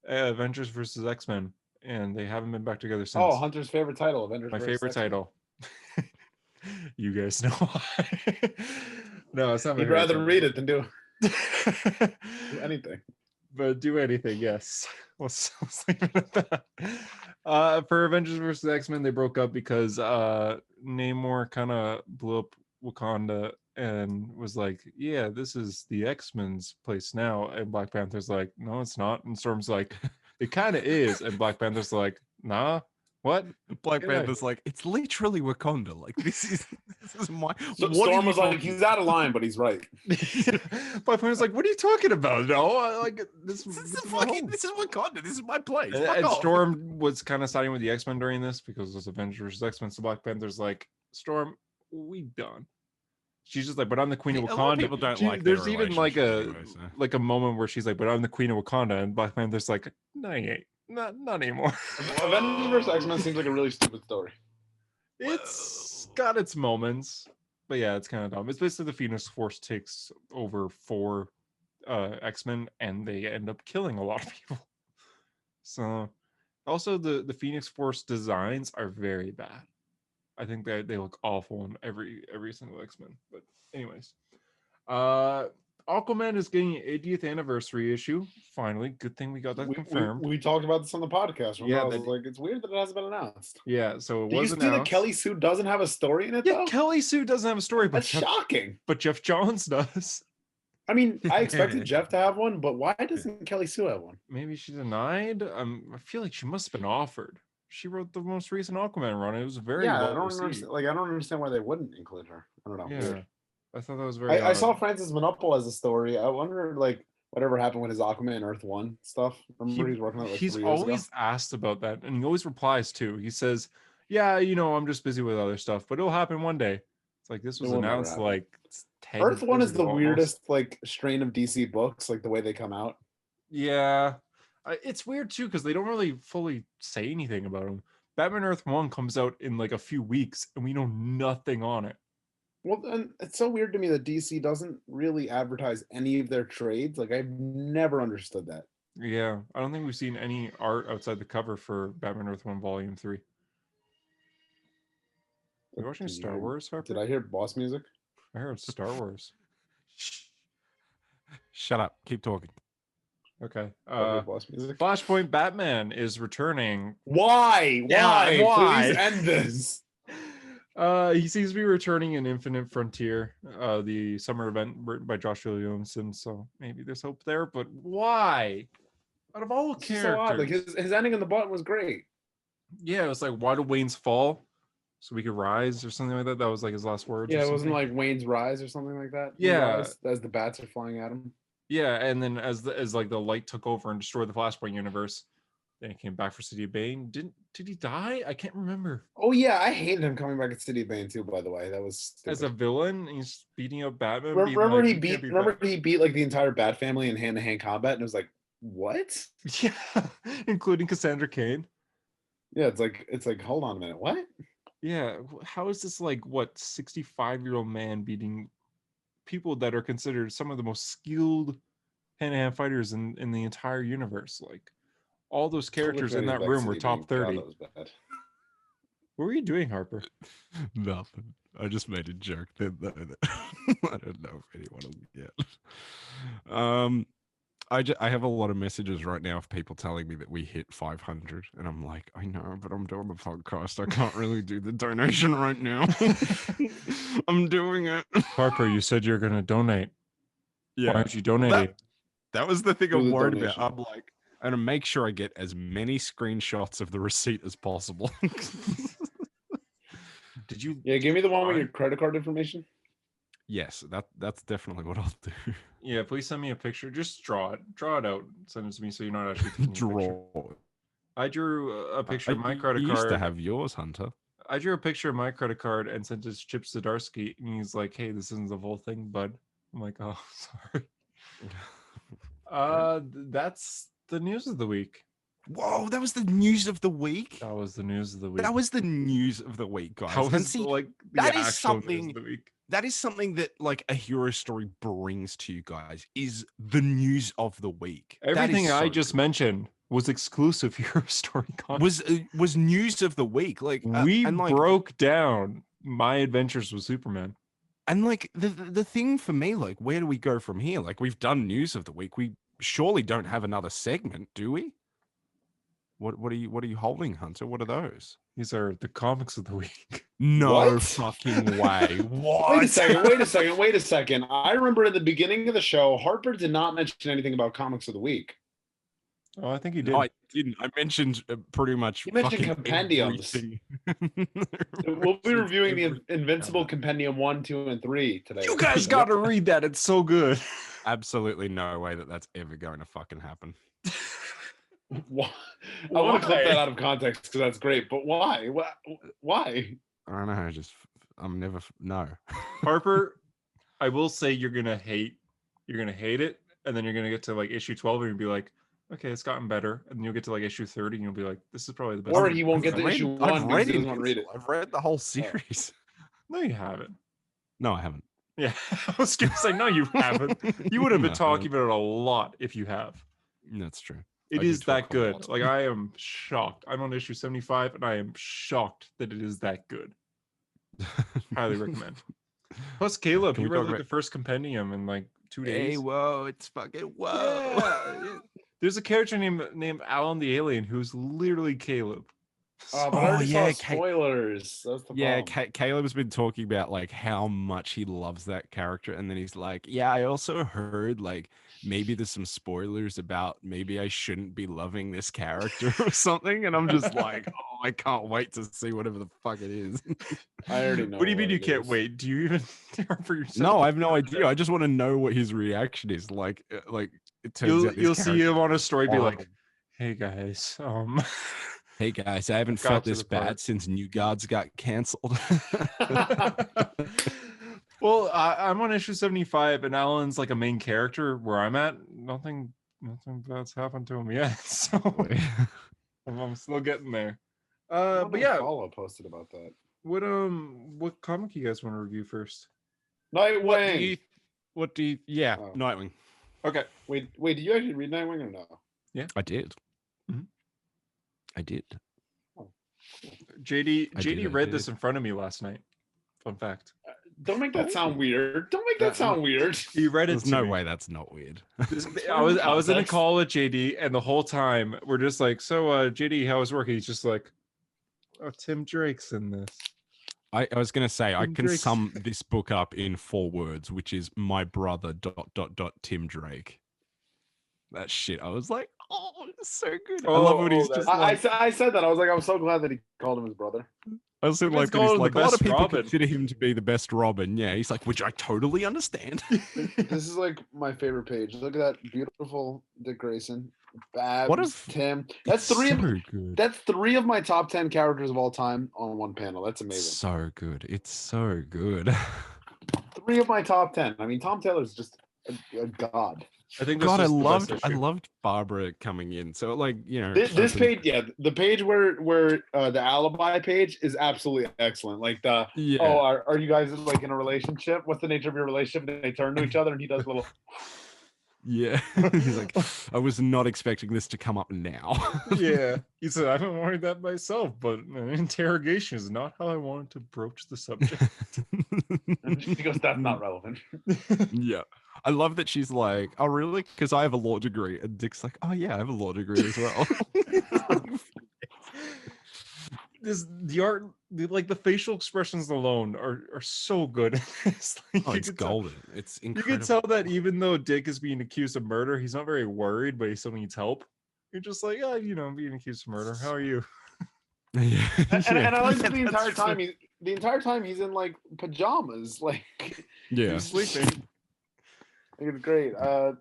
Avengers versus X-Men, and they haven't been back together since. Oh, Hunter's favorite title, Avengers. My versus favorite X-Men. title. You guys know why. No, it's not my He'd favorite rather title. read it than do Do anything. But do anything, yes. Let's leave it at that. For Avengers versus X-Men, they broke up because Namor kind of blew up Wakanda and was like, yeah, this is the X-Men's place now. And Black Panther's like, no, it's not. And Storm's like, it kind of is. And Black Panther's like, nah, what? Black Get out of Panther's like, it's literally Wakanda. Like this is my. So what are Storm you was like, talking he's out of line, but he's right. Black Panther's like, what are you talking about? No, like this This is is my home. this is Wakanda. This is my place. And, Fuck and off. Storm was kind of siding with the X-Men during this because it was Avengers versus X-Men. So Black Panther's like, Storm, we done. She's just like, but I'm the queen of A lot of Wakanda. people don't like There's their even like a relationship anyway, so. like a moment where she's like, but I'm the queen of Wakanda, and Black Panther's like, no, you ain't. Not anymore. Avengers vs. X-Men seems like a really stupid story. It's got its moments, but yeah, it's kind of dumb. It's basically the Phoenix Force takes over for X-Men, and they end up killing a lot of people. So, also the Phoenix Force designs are very bad. I think that they look awful in every single X-Men. But anyways, Aquaman is getting an 80th anniversary issue. Finally, good thing we got that confirmed. We talked about this on the podcast. Yeah, I was like, it's weird that it hasn't been announced. Yeah, so it Did you was see that announced. Kelly Sue doesn't have a story in it, Yeah, though? Kelly Sue doesn't have a story, but That's shocking. but Jeff Johns does. I mean, I expected Jeff to have one, but why doesn't Kelly Sue have one? Maybe she denied. I feel like she must have been offered. She wrote the most recent Aquaman run. It was very Yeah, I well don't received. understand. Like, I don't understand why they wouldn't include her. I don't know. Yeah, Weird. I thought that was very. I saw odd. Francis Manopal as a story. I wonder, like, whatever happened with his Aquaman Earth 1 stuff. Remember he's working on it like he's 3 years always ago? asked about that, and he always replies too. He says, "Yeah, you know, I'm just busy with other stuff, but it'll happen one day." It's like this was It will never announced happen. like 10 Earth 1 years is the ago almost. weirdest, like, strain of DC books, like the way they come out. Yeah, it's weird too because they don't really fully say anything about him. Batman Earth 1 comes out in like a few weeks, and we know nothing on it. Well, and it's so weird to me that DC doesn't really advertise any of their trades. Like, I've never understood that. Yeah, I don't think we've seen any art outside the cover for Batman Earth 1 Volume 3. Are you watching Did you Star hear- Wars, Harper? Did I hear boss music? I heard Star Wars. Shut up. Keep talking. Okay. Did I hear boss music? Flashpoint Batman is returning. Why? Yeah, why? Please end this. He seems to be returning in Infinite Frontier, the summer event written by Josh Williamson. So maybe there's hope there. But why? Out of all It's just so odd. Like characters, his ending in the button was great. yeah, it was like, why do Wayne's fall? so we could rise or something like that. That was like his last words. Yeah, or it wasn't something. like Wayne's Rise or something like that. Yeah. Rise, as the bats are flying at him. Yeah, and then as like the light took over and destroyed the Flashpoint universe, then he came back for City of Bane. Did he die? I can't remember. Oh yeah, I hated him coming back at City of Bane too. By the way, that was stupid. As a villain, he's beating up Batman. Remember like, he beat like the entire Bat family in hand-to-hand combat, and it was like, what? Yeah, including Cassandra Cain. Yeah, it's like, hold on a minute, what? Yeah, how is this like 65-year-old man beating people that are considered some of the most skilled hand-to-hand fighters in the entire universe? Like all those characters in that room were top 30. God, that was bad. What were you doing, Harper? Nothing. I just made a joke. I don't know if anyone will get. I have a lot of messages right now of people telling me that we hit 500, and I'm like, I know, but I'm doing the podcast. I can't really do the donation right now. I'm doing it. Harper, you said you're gonna donate. Yeah. Why aren't you donating? That was the thing Do I'm the worried donation. about. I'm like, I'm gonna make sure I get as many screenshots of the receipt as possible. Did you? Yeah, give me the one with your credit card information. Yes, that's definitely what I'll do. Yeah, please send me a picture. Just draw it out. Send it to me so you're not actually taking a picture. Draw. I drew a picture of my credit You card. used to have yours, Hunter. I drew a picture of my credit card and sent it to Chip Zdarsky, and he's like, "Hey, this isn't the whole thing, bud." I'm like, "Oh, sorry." That's the news of the week. Whoa, that was the news of the week. That was the news of the week. That was the news of the week, guys. That And was see, like the that is actual news something. of the week. That is something that like a hero story brings to you guys. Is the news of the week. That Everything is I so just good. mentioned was exclusive hero story content. was news of the week. Like We and, like, broke down my adventures with Superman. And like the thing for me, like, where do we go from here? Like, we've done news of the week. We surely don't have another segment, do we? What are you holding, Hunter? What are those? These are the comics of the week. No What? fucking way. What? Wait a second. I remember at the beginning of the show, Harper did not mention anything about comics of the week. Oh, I think he did. No, I didn't. I mentioned pretty much. You mentioned fucking compendiums. everything. We'll be reviewing the Everything. Invincible Compendium 1, 2, and 3 today. You guys got to read that. It's so good. Absolutely no way that's ever going to fucking happen. Why? I want to clip that out of context because that's great, but why? Why? I don't know. I'm never. No. Harper, I will say you're gonna hate it, and then you're gonna get to like issue 12 and you'll be like, okay, it's gotten better, and then you'll get to like issue 30 and you'll be like, this is probably the best. Or he won't get to issue 1 I've because read he doesn't want to read it. I've read the whole series. No, you haven't. No, I haven't. Yeah, I was gonna say no, you haven't. You would have been No, I talking haven't. about it a lot if you have. That's true. It I do is that talk a good. lot. Like, I am shocked. I'm on issue 75 and I am shocked that it is that good. Highly recommend. Plus, Caleb, Can you we read talk like the first compendium in like 2 days. Hey, whoa! It's fucking whoa. Yeah. There's a character named Alan the Alien who's literally Caleb. But I already yeah, saw spoilers. That's the Yeah, problem. Caleb's been talking about like how much he loves that character, and then he's like, "Yeah, I also heard like maybe there's some spoilers about maybe I shouldn't be loving this character or something." And I'm just like, "Oh, I can't wait to see whatever the fuck it is." I already know. What do you mean you it can't is. wait? Do you even for yourself? No, I have no idea. I just want to know what his reaction is. Like it turns out You'll see him on a story, be like, horrible. "Hey guys, Hey guys, I haven't Got felt to this the part. bad since New Gods got canceled." Well, I'm on issue 75, and Alan's like a main character where I'm at. Nothing bad's happened to him yet, so I'm still getting there. But yeah, Follow posted about that. what comic you guys want to review first? Nightwing. Yeah, Oh. Nightwing. Okay, Wait, did you actually read Nightwing or no? I did. Mhm. I did. JD I read did. this in front of me last night. Fun fact. Don't make that sound weird. Don't make that sound weird. He read it. There's to no me. way that's not weird. I was in a Context. call with JD, and the whole time we're just like, so JD, how was working? He's just like, oh, Tim Drake's in this. I was gonna say I Tim can Drake's- sum this book up in 4 words, which is my brother ... Tim Drake. That shit. I was like, oh, it's so good. I love when he's just like, I said that. I was like, I'm so glad that he called him his brother. I also Everyone's like that he's calling him like, the a lot of best people Robin. consider him to be the best Robin. Yeah, he's like, which I totally understand. This is like my favorite page. Look at that beautiful Dick Grayson. Babs, What if Tim. That's it's three so of good. that's 3 of my top 10 characters of all time on one panel. That's amazing. So good. It's so good. 3 of my top 10. I mean, Tom Taylor's just a god. I think that's God, I just the best I issue. loved Barbara coming in. So like, you know, This page, yeah, the page where the alibi page is absolutely excellent. Like the yeah. oh, are you guys like in a relationship? What's the nature of your relationship? And they turn to each other, and he does a little. Yeah. He's like, I was not expecting this to come up now. Yeah, he said, I haven't worried that myself, but an interrogation is not how I wanted to broach the subject. And she goes, "That's not relevant." Yeah. I love that she's like, oh, really? Because I have a law degree. And Dick's like, oh, yeah, I have a law degree as well. The art, like the facial expressions alone are so good. It's like Oh, you it's can tell- golden. It's You incredible. can tell that even though Dick is being accused of murder, he's not very worried, but he still needs help. You're just like, oh, you know, I'm being accused of murder. How are you? Yeah. And I like that the Yeah, entire that's time true. he's in like pajamas, like Yeah. he's sleeping. It's great. And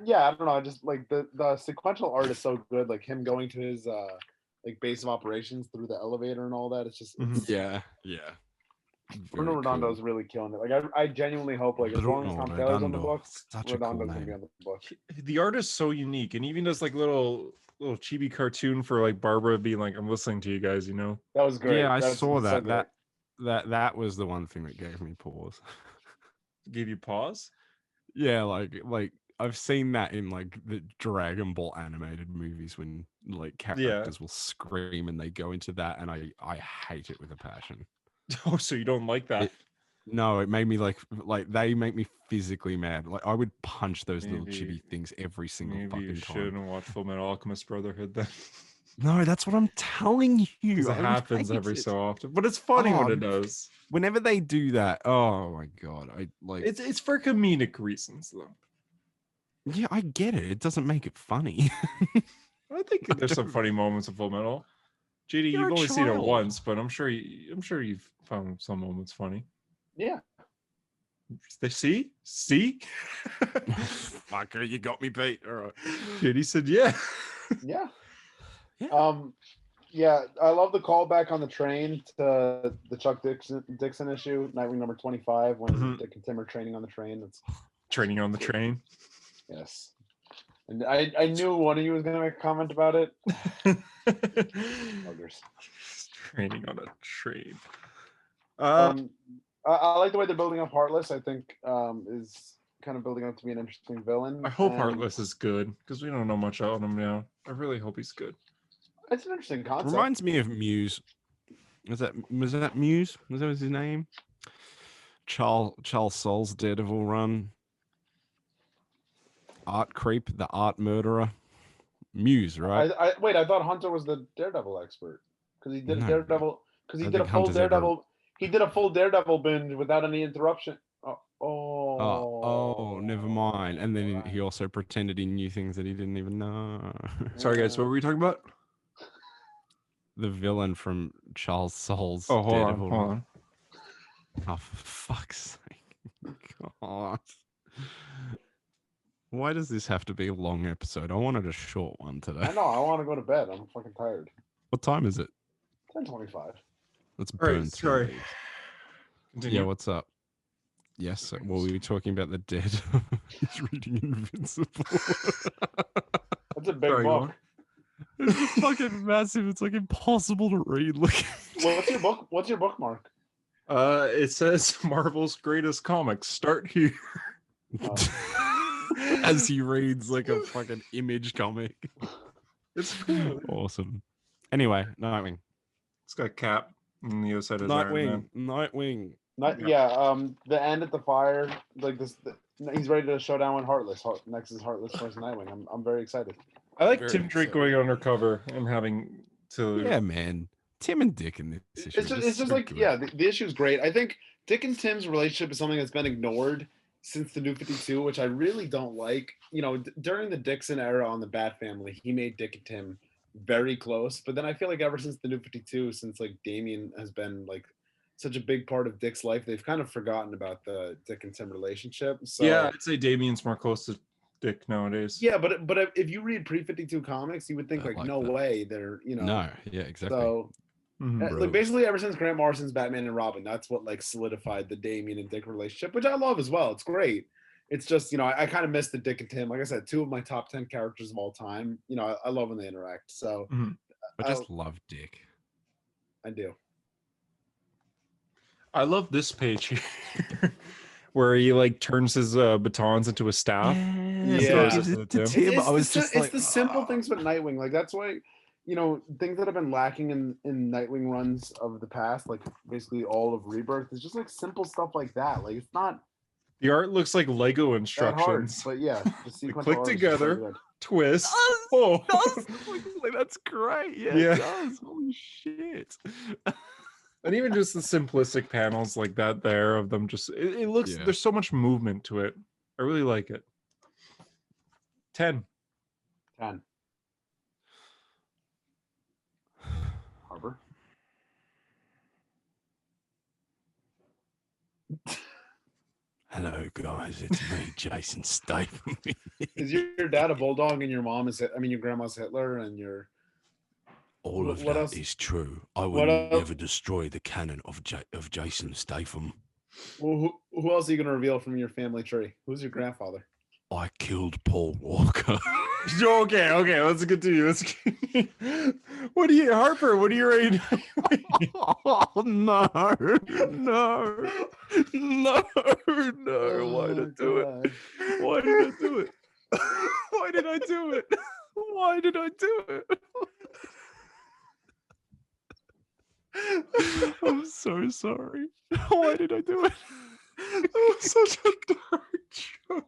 yeah, I don't know. I just like the sequential art is so good. Like him going to his like base of operations through the elevator and all that. It's just it's, Yeah. Yeah. Bruno Very Redondo's cool. really killing it. Like I genuinely hope like as long as Bruno Tom Taylor's on the Redondo. book, Such a cool Redondo's gonna be name. on the book. The art is so unique, and even does like little chibi cartoon for like Barbara being like, I'm listening to you guys, you know. That was great. Yeah, I That's saw so that. great. That was the one thing that gave me pause. Give you pause. Yeah, like I've seen that in like the Dragon Ball animated movies when like characters will scream and they go into that, and I hate it with a passion. Oh, so you don't like that? No, it made me like they make me physically mad. Like I would punch those little Maybe- chibi things every single Maybe you fucking time. shouldn't watch Full Metal Alchemist Brotherhood then. No, that's what I'm telling you. Because it I happens hate every it. so often, but it's funny when Oh, it does. Whenever they do that, oh my god, I like. It's for comedic reasons though. Yeah, I get it. It doesn't make it funny. I think there's some funny moments of Full Metal. JD, You're you've a only seen it child. once, but I'm sure you've found some moments funny. Yeah. They see? Fucker, you got me beat. All right. JD said, yeah. Yeah. Yeah. Yeah, I love the callback on the train to the Chuck Dixon issue, Nightwing number 25, when Mhm. Dick and Tim are training on the train. That's Training on the train. yes. And I knew one of you was gonna make a comment about it. Buggers. Training on a train. I like the way they're building up Heartless. I think is kind of building up to be an interesting villain. I hope and Heartless is good because we don't know much on him now. I really hope he's good. It's an interesting concept. Reminds me of Muse. Was that Muse? Was that his name? Charles Soule's Daredevil run. Art Creep, the art murderer. Muse, right? Wait, I thought Hunter was the Daredevil expert because he did a No. Daredevil because he I did a think full Hunter's ever- Daredevil. He did a full Daredevil binge without any interruption. Oh, never mind. And then he also pretended he knew things that he didn't even know. Sorry, guys. What were we talking about? The villain from Charles Soule's Oh, hold Daredevil run. on. Oh, for fuck's sake. God. Why does this have to be a long episode? I wanted a short one today. I know. I want to go to bed. I'm fucking tired. What time is it? 10:25. Let's All right, burn through sorry. these. Continue. Yeah, what's up? Yes, well, we were talking about the dead. He's reading Invincible. That's a big Sorry, go book. on. It's fucking massive. It's like impossible to read. Look. What's your book? What's your bookmark? It says Marvel's greatest comics start here. As he reads like a fucking image comic. It's cool. Awesome. Anyway, Nightwing. It's got Cap and the other side is Iron Man. Nightwing. The end at the fire, like this. He's ready to show down with Heartless. Next is Heartless versus Nightwing. I'm very excited. I like Very Tim Drake excited. going undercover and having to. Yeah, man. Tim and Dick in this issue. It's just like, yeah, the issue is great. I think Dick and Tim's relationship is something that's been ignored since the New 52, which I really don't like. You know, during the Dixon era on the Bat Family, he made Dick and Tim very close. But then I feel like ever since the New 52, since like Damian has been like such a big part of Dick's life, they've kind of forgotten about the Dick and Tim relationship. So Yeah, I'd say Damien's more close to Dick nowadays. yeah, but if you read pre-52 comics, you would think I like like no that. way they're, you know. No, yeah, exactly. So Mhm. like basically ever since Grant Morrison's Batman and Robin, that's what like solidified the Damian and Dick relationship, which I love as well. It's great. It's just, you know, I kind of miss the Dick and Tim. Like I said, 2 of my top 10 characters of all time. You know, I love when they interact. So Mhm. I just love Dick. I do. I love this page here where he like turns his batons into a staff. Yeah. Gives it to It's, Tim. it's I was the, just it's like, the simple things with Nightwing. Like that's why, you know, things that have been lacking in Nightwing runs of the past, like basically all of Rebirth, is just like simple stuff like that. Like it's not The art looks like Lego that hard, instructions. but yeah, the They sequence click together, twist. Oh, that's great. Yeah, Yeah. it does. Holy shit. and even just the simplistic panels like that there of them just it looks Yeah. there's so much movement to it. I really like it. 10. 10. Harper. Hello, guys. It's me, Jason Statham. Is your dad a bulldog and your mom is, I mean, your grandma's Hitler and your. All of What that else? is true. I What will else? never destroy the canon of Jason Statham. Well, who else are you going to reveal from your family tree? Who's your grandfather? I killed Paul Walker. Okay, let's continue. What do you, Harper? What are you rating? Oh no! Why did I do it? Why did I do it? Why did I do it? Why did I do it? I'm so sorry. Why did I do it? That was such a dark joke.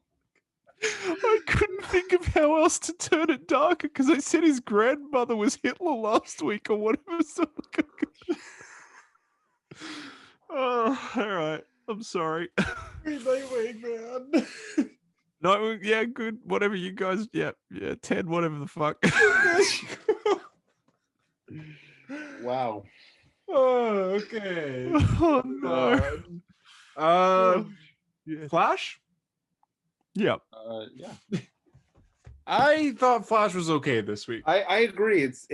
I couldn't think of how else to turn it darker because I said his grandmother was Hitler last week or whatever. So oh, all right. I'm sorry. Nightwing, man. No, yeah, good. Whatever you guys, yeah, 10, whatever the fuck. Wow. Oh, okay. Oh no. Yeah. Flash? Yeah. Yeah. I thought Flash was okay this week. I agree. It's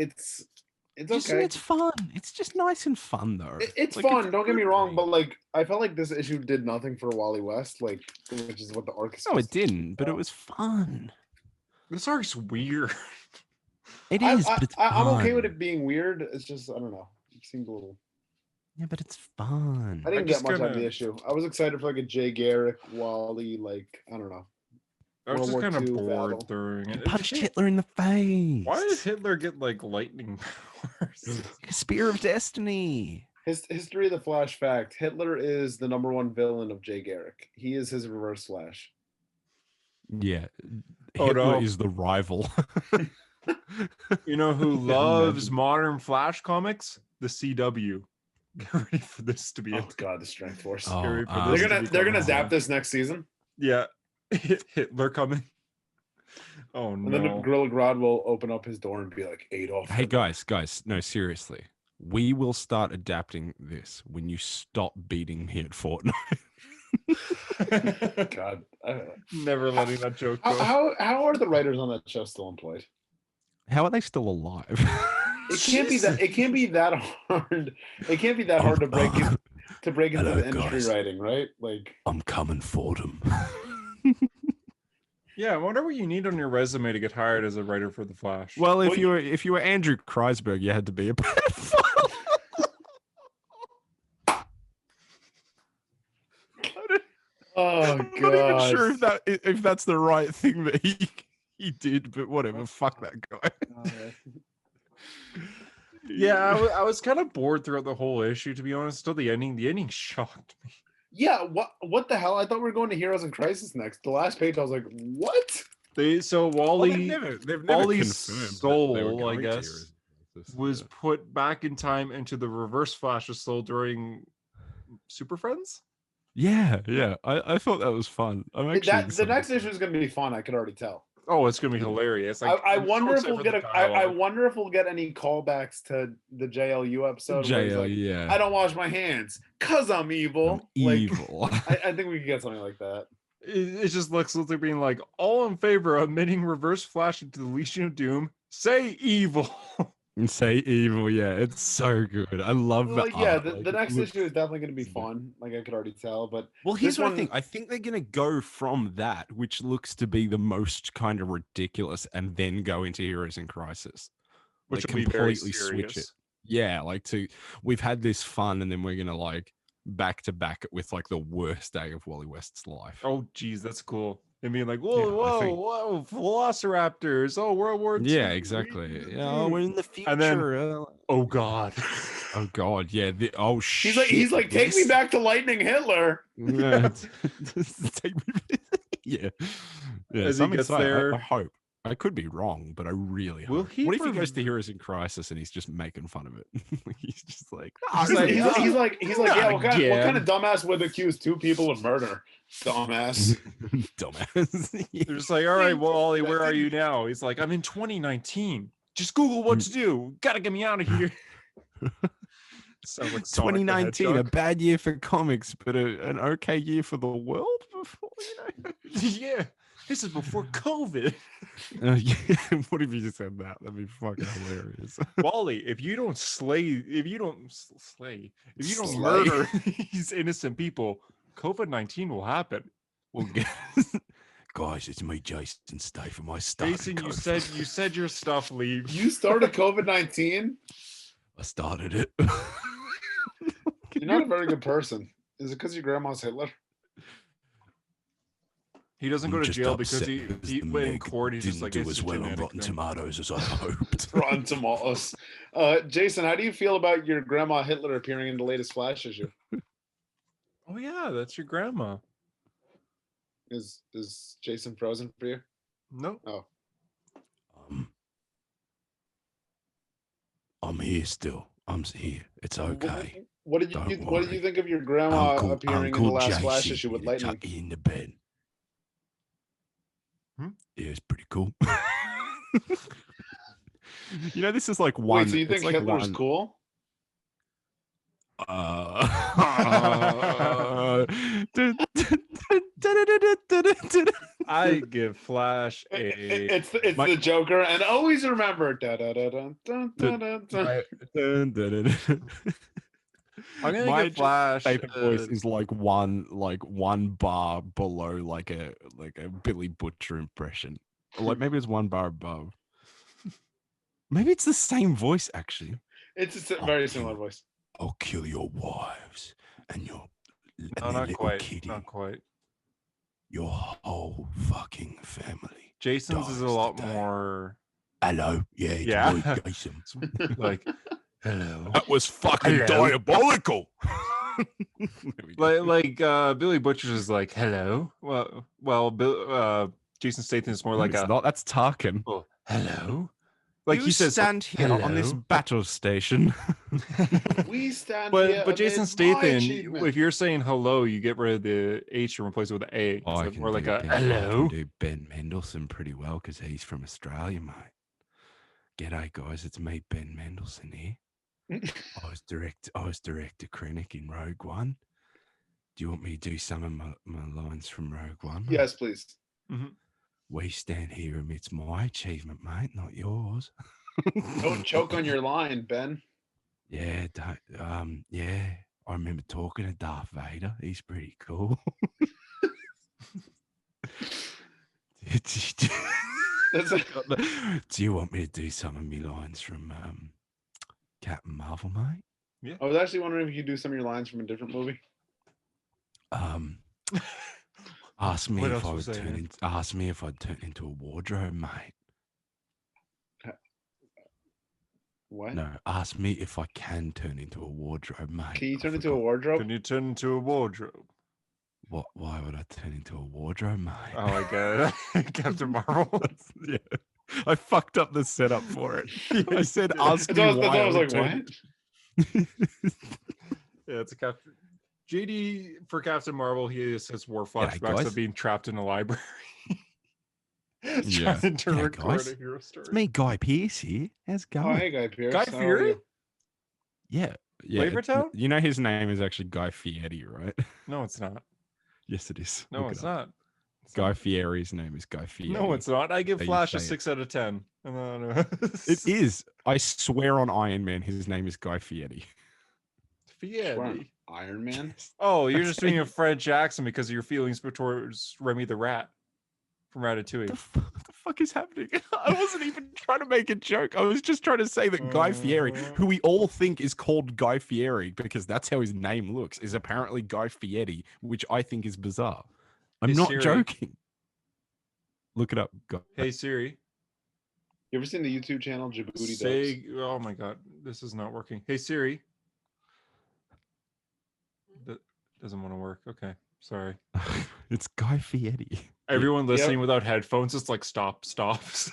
Just, okay. it's fun. It's just nice and fun though. It's Like, fun. it's Don't get me good wrong, read. but like I felt like this issue did nothing for Wally West, like which is what the arc is. No, it supposed to didn't, but it be. was fun. This arc's weird. It is, but it's fun. I'm okay with it being weird. It's just I don't know. It seemed a little. Yeah, but it's fun. I didn't just get much out of kinda- the issue. I was excited for like a Jay Garrick, Wally, like I don't know. I was World just War kind of II bored battle. during He it. punched Hitler in the face. Why does Hitler get like lightning powers? Spear of Destiny. History of the Flash fact: Hitler is the #1 villain of Jay Garrick. He is his Reverse Flash. Yeah. Oh, Hitler no. is the rival. You know who Yeah, loves imagine. modern Flash comics? The CW. Get ready for this to be Oh it. God, the Strength Force. Oh, Scary for um, this they're to gonna be they're gonna coming adapt soon. this next season, Yeah. Hitler coming. Oh and then no. Gorilla Grodd will open up his door and be like Adolf. Hey Hitler." guys, no, seriously. We will start adapting this when you stop beating me at Fortnite. God. Never letting that joke go. How are the writers on that show still employed? How are they still alive? It can't be that. It can't be that hard. It can't be that hard to break into Hello, the industry guys. writing, right? Like I'm coming for them. Yeah, whatever you need on your resume to get hired as a writer for the Flash. Well, if Well, you were Andrew Kreisberg, you had to be a pedophile. oh I'm God. not even sure if that's the right thing that he did, but whatever. Fuck that guy. yeah, I was kind of bored throughout the whole issue, to be honest. Till the ending. The ending shocked me. Yeah. What the hell? I thought we were going to Heroes in Crisis next. The last page, I was like, what? Wally, they've never Wally's confirmed soul, that they were I going to guess, Heroes in Crisis. was put back in time into the Reverse Flash's soul during Super Friends. Yeah. I thought that was fun. I'm actually The excited. next issue is going to be fun. I could already tell. Oh, it's gonna be hilarious. I I'm wonder so if we'll excited get for the I dialogue. wonder if we'll get any callbacks to the JLU episode where he's JL, like, yeah. I don't wash my hands because I'm evil. I'm evil. I think we could get something like that. It's just Lex Luthor being like, all in favor of admitting Reverse Flash into the Legion of Doom, say evil. And say evil, yeah. It's so good. I love the Like, yeah, art. the Like, next it looks- issue is definitely going to be fun. Like, I could already tell. But Well, here's this what one, I think. I think they're gonna go from that, which looks to be the most kind of ridiculous, and then go into Heroes in Crisis. Which Like, will be very completely switch it. serious. Yeah, like we've had this fun, and then we're gonna like back to back it with like the worst day of Wally West's life. Oh, geez, that's cool. And being like, Yeah, whoa, I whoa, think- whoa, Velociraptors. Oh, World War II. Yeah, exactly. Yeah, we're in the future. And then- Oh, God. oh God, yeah. Oh shit. he's like, take me this- back to Lightning Hitler. Yeah. Take me- yeah. Yeah. As So he I'm gets excited. there- I hope. I could be wrong, but I really Will hope. he What if he rev- goes to Heroes in Crisis and he's just making fun of it? He's just like, He's like, yeah, what kind of dumbass would accuse two people of murder? Dumbass. dumbass. Yeah. They're just like, all right, well, Ollie, where are you now? He's like, I'm in 2019. Just Google what to do. Gotta get me out of here. Sounds like Sonic the 2019, a Hedgehog. bad year for comics, but an okay year for the world before, Yeah, this is before COVID. Yeah. What if you just said that? That'd be fucking hilarious. Wally, if you don't Slay. murder these innocent people, COVID-19 will happen. We'll get. Guys, it's me, Jason Statham. I started. Jason, you COVID. said your stuff, Lee. You started COVID-19? I started it. You're not a very good person. Is it because your grandma's Hitler? He doesn't go I'm to just jail because upset he the went in Meg court. He's just didn't like, do it's as a well on genetic Rotten thing. Tomatoes as I hoped. Rotten Tomatoes. Jason, how do you feel about your grandma Hitler appearing in the latest Flash issue? Oh yeah, that's your grandma. Is Jason frozen for you? No. Oh, I'm here still. I'm here. It's okay. What did Don't what did worry. you think of your grandma Uncle, appearing in the Uncle last Flash JC issue with here to Lightning? tuck you in the bed. Hmm? Yeah, it's pretty cool. You know, this is like one. Wait, so you it's think like Hitler's one, cool? I give Flash It's My- the Joker, and always remember. Da-da-da-dun-dun-dun-dun. I'm gonna My give Flash. Statham voice is like one bar below like a Billy Butcher impression. Or like maybe it's one bar above. Maybe it's the same voice actually. It's a very similar voice. I'll kill your wives and your No, their not little quite. kitty, Not quite. your whole fucking family. Jason's is a dies lot today. more Hello, yeah, it's Yeah. me, Jason. like hello. That was fucking Hello. diabolical. There we go. Like Billy Butcher's is like hello. Jason Statham is more like it's not. That's Tarkin. oh, hello. Like You he says, stand here on this "Hello." battle station. We stand here. But Jason amid my Statham, achievement. if you're saying hello, you get rid of the H and replace it with an A. Oh, I So can more like do a Ben, I hello. can do Ben Mendelsohn pretty well because he's from Australia, mate. G'day, guys. It's me, Ben Mendelsohn here. I was director Krennic in Rogue One. Do you want me to do some of my lines from Rogue One? mate? Yes, please. We stand here amidst my achievement, mate, not yours. Don't choke on your line, Ben. Yeah, yeah. I remember talking to Darth Vader. He's pretty cool. That's Do you want me to do some of my lines from Captain Marvel, mate? I was actually wondering if you could do some of your lines from a different movie. Ask me What if else I was would there? ask me if I'd turn into a wardrobe, mate. What? No, ask me if I can turn into a wardrobe, mate. Can you I turn into a forgot. wardrobe? Can you turn into a wardrobe? What? Why would I turn into a wardrobe, mate? Oh, I get it. Captain Marvel. Yeah, I fucked up the setup for it. I said, ask That's me why that's why. why I was would like, turn- what? Yeah, it's a Captain. JD for Captain Marvel, he says war G'day, flashbacks guys. of being trapped in a library. Yeah. Trying to G'day, record guys. a hero story. It's me, Guy Pearce here. How's it Oh, going? hey, Guy Pearce. Guy How are Fury? you? Yeah. Flavor Town? You know his name is actually Guy Fieri, right? No, it's not. Yes, it is. No, Look it's it up. not. It's Guy not. Fieri's name is Guy Fieri. No, it's not. I give How you Flash a say it. 6 out of 10. No. It is. I swear on Iron Man, his name is Guy Fieri. Fieri. Iron Man? Oh, you're just That's doing a French accent because of your feelings towards Remy the Rat from Ratatouille. What the fuck is happening? I wasn't even trying to make a joke. I was just trying to say that Guy Fieri, who we all think is called Guy Fieri because that's how his name looks, is apparently Guy Fieri, which I think is bizarre. I'm Hey, not Siri. joking. Look it up. Hey Siri, You ever seen the YouTube channel Djibouti say, oh my god, this is not working. Hey Siri. That doesn't want to work. Okay, sorry. It's Guy Fieri. Everyone listening Yep. without headphones, it's like stop. Yeah, Dubs?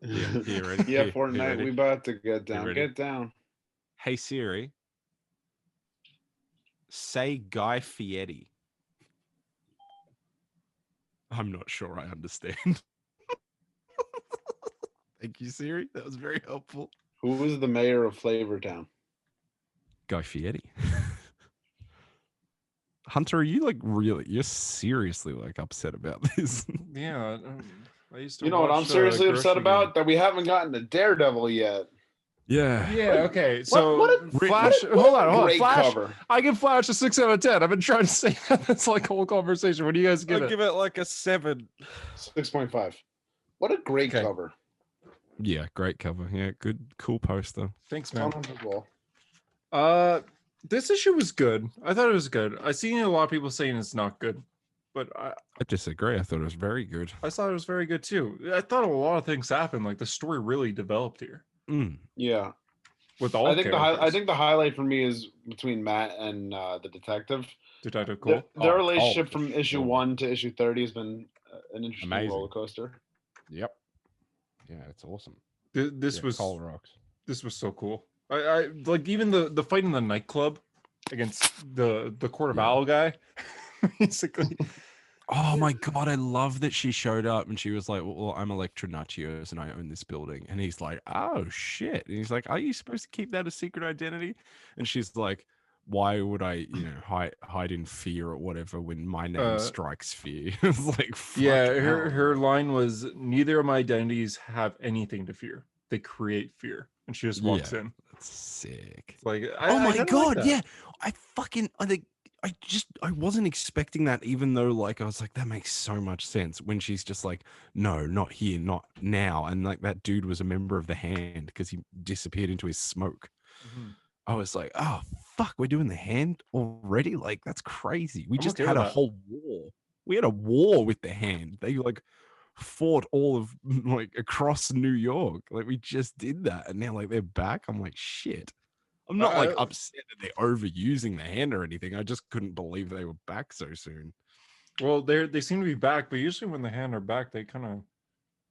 you ready? Yeah, You Fortnite, ready? we about to get down. ready? Get down. Hey Siri, say Guy Fieri. I'm not sure I understand. Thank you, Siri. That was very helpful. Who was the mayor of Flavortown? Guy Fieri. Hunter, are you like really? You're seriously like upset about this? Yeah, I used to. You know what watch, I'm seriously upset Grocery about? That we haven't gotten to Daredevil yet. Yeah. Game. Yeah. Okay. So what a- Flash. what a hold on. great Flash. cover. I give Flash a 6 out of 10. I've been trying to say that. That's like a whole conversation. What do you guys give I'll it? give it like a 7. 6.5. What a great Okay. cover. Yeah, great cover. Yeah, good, cool poster. Thanks, man. Ton of ball. This issue was good. I thought it was good. I seen a lot of people saying it's not good, but I disagree. I thought it was very good. I thought it was very good too. I thought a lot of things happened. Like the story really developed here Mm. Yeah. with all. I think characters. the highlight for me is between Matt and the detective. Detective Their, Cole. their Oh, relationship Cole, from for issue sure. 1 to issue 30 has been an interesting Amazing. roller coaster. Yep. Yeah, it's awesome. This Yeah, was Cole rocks. this was so cool. I like even the fight in the nightclub against the Court of Yeah. Owl guy. Basically, Oh my god, I love that she showed up and she was like, "Well, I'm Electra Nachios and I own this building." And he's like, "Oh shit!" And he's like, "Are you supposed to keep that a secret identity?" And she's like, "Why would I, hide in fear or whatever when my name strikes fear?" It's like, yeah. fuck hell, Her bro. line was, "Neither of my identities have anything to fear. They create fear." And she just walks Yeah. in. That's sick. It's like, Oh my kinda like god, that. yeah. I think I wasn't expecting that, even though like I was like, that makes so much sense when she's just like, no, not here, not now. And like that dude was a member of the Hand because he disappeared into his smoke. Mhm. I was like, oh fuck, we're doing the Hand already? Like that's crazy. We I'm just okay had with a that. whole war. We had a war with the Hand. They like fought all of like across New York. Like we just did that. And now like they're back. I'm like, shit. I'm not like upset that they're overusing the Hand or anything. I just couldn't believe they were back so soon. Well, they seem to be back, but usually when the Hand are back, they kind of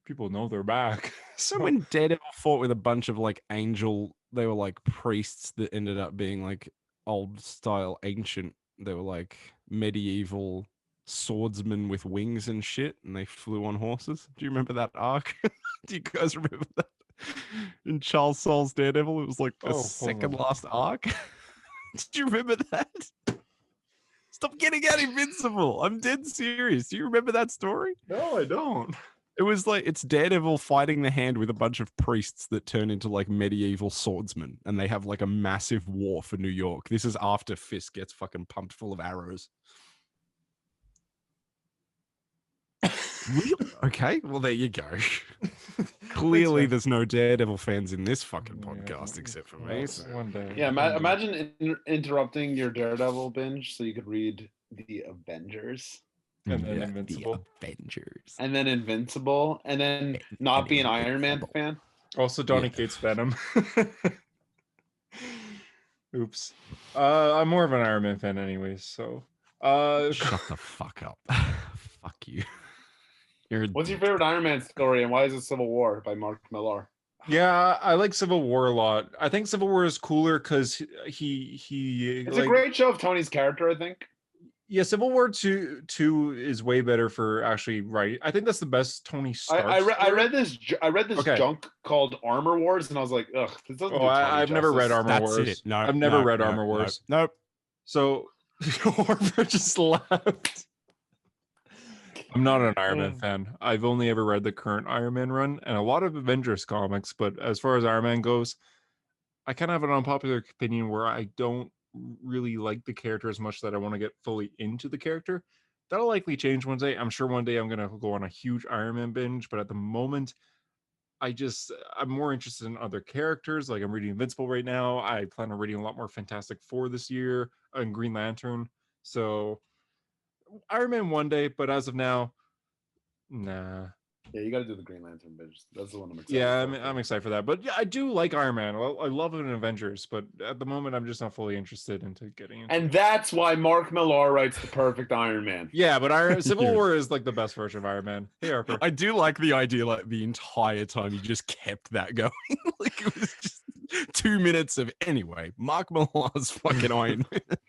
people know they're back. So when Daredevil fought with a bunch of like they were like priests that ended up being like old style ancient. They were like medieval swordsmen with wings and shit, and they flew on horses. Do you remember that arc? Do you guys remember that? In Charles Soule's Daredevil, it was like the Oh, hold second on. last arc. Did you remember that? Stop getting out Invincible. I'm dead serious. Do you remember that story? No, I don't. It was like it's Daredevil fighting the Hand with a bunch of priests that turn into like medieval swordsmen, and they have like a massive war for New York. This is after Fisk gets fucking pumped full of arrows. Really? Okay, well there you go. Clearly, man. there's no Daredevil fans in this fucking Yeah, podcast except for well, me. So. One day. Yeah, one day. imagine interrupting your Daredevil binge so you could read the Avengers And then Yeah. Invincible. the Avengers. and then Invincible and then not be an Iron Man Invincible. fan. Also, Donny Yeah. Cates Venom. Oops. I'm more of an Iron Man fan, anyways. So, Shut the fuck up. Fuck you. You're a What's your dick. favorite Iron Man story and why is it Civil War by Mark Millar? yeah, I like Civil War a lot. I think Civil War is cooler because he It's like, a great show of Tony's character, I think. Yeah, Civil War 2 is way better for actually right. I think that's the best Tony Stark. I read this Okay. junk called Armor Wars, and I was like, ugh, this doesn't do Tony I've never read justice. Armor That's Wars. it. No, I've never no, read no, Armor no, Wars. Nope. So Harper just laughed. I'm not an Iron Man fan. I've only ever read the current Iron Man run and a lot of Avengers comics, but as far as Iron Man goes, I kind of have an unpopular opinion where I don't really like the character as much that I want to get fully into the character. That'll likely change one day. I'm sure one day I'm going to go on a huge Iron Man binge, but at the moment, I'm more interested in other characters. Like I'm reading Invincible right now. I plan on reading a lot more Fantastic Four this year and Green Lantern. So Iron Man one day, but as of now, nah. Yeah, you got to do the Green Lantern binge. That's the one I'm excited. Yeah, for. I'm excited for that. But yeah, I do like Iron Man. I love it in Avengers, but at the moment, I'm just not fully interested into getting into And it. that's why Mark Millar writes the perfect Iron Man. Yeah, but Civil Dude. War is like the best version of Iron Man. Hey, Harper. I do like the idea, like the entire time you just kept that going. Like it was just 2 minutes of anyway. Mark Millar's fucking Iron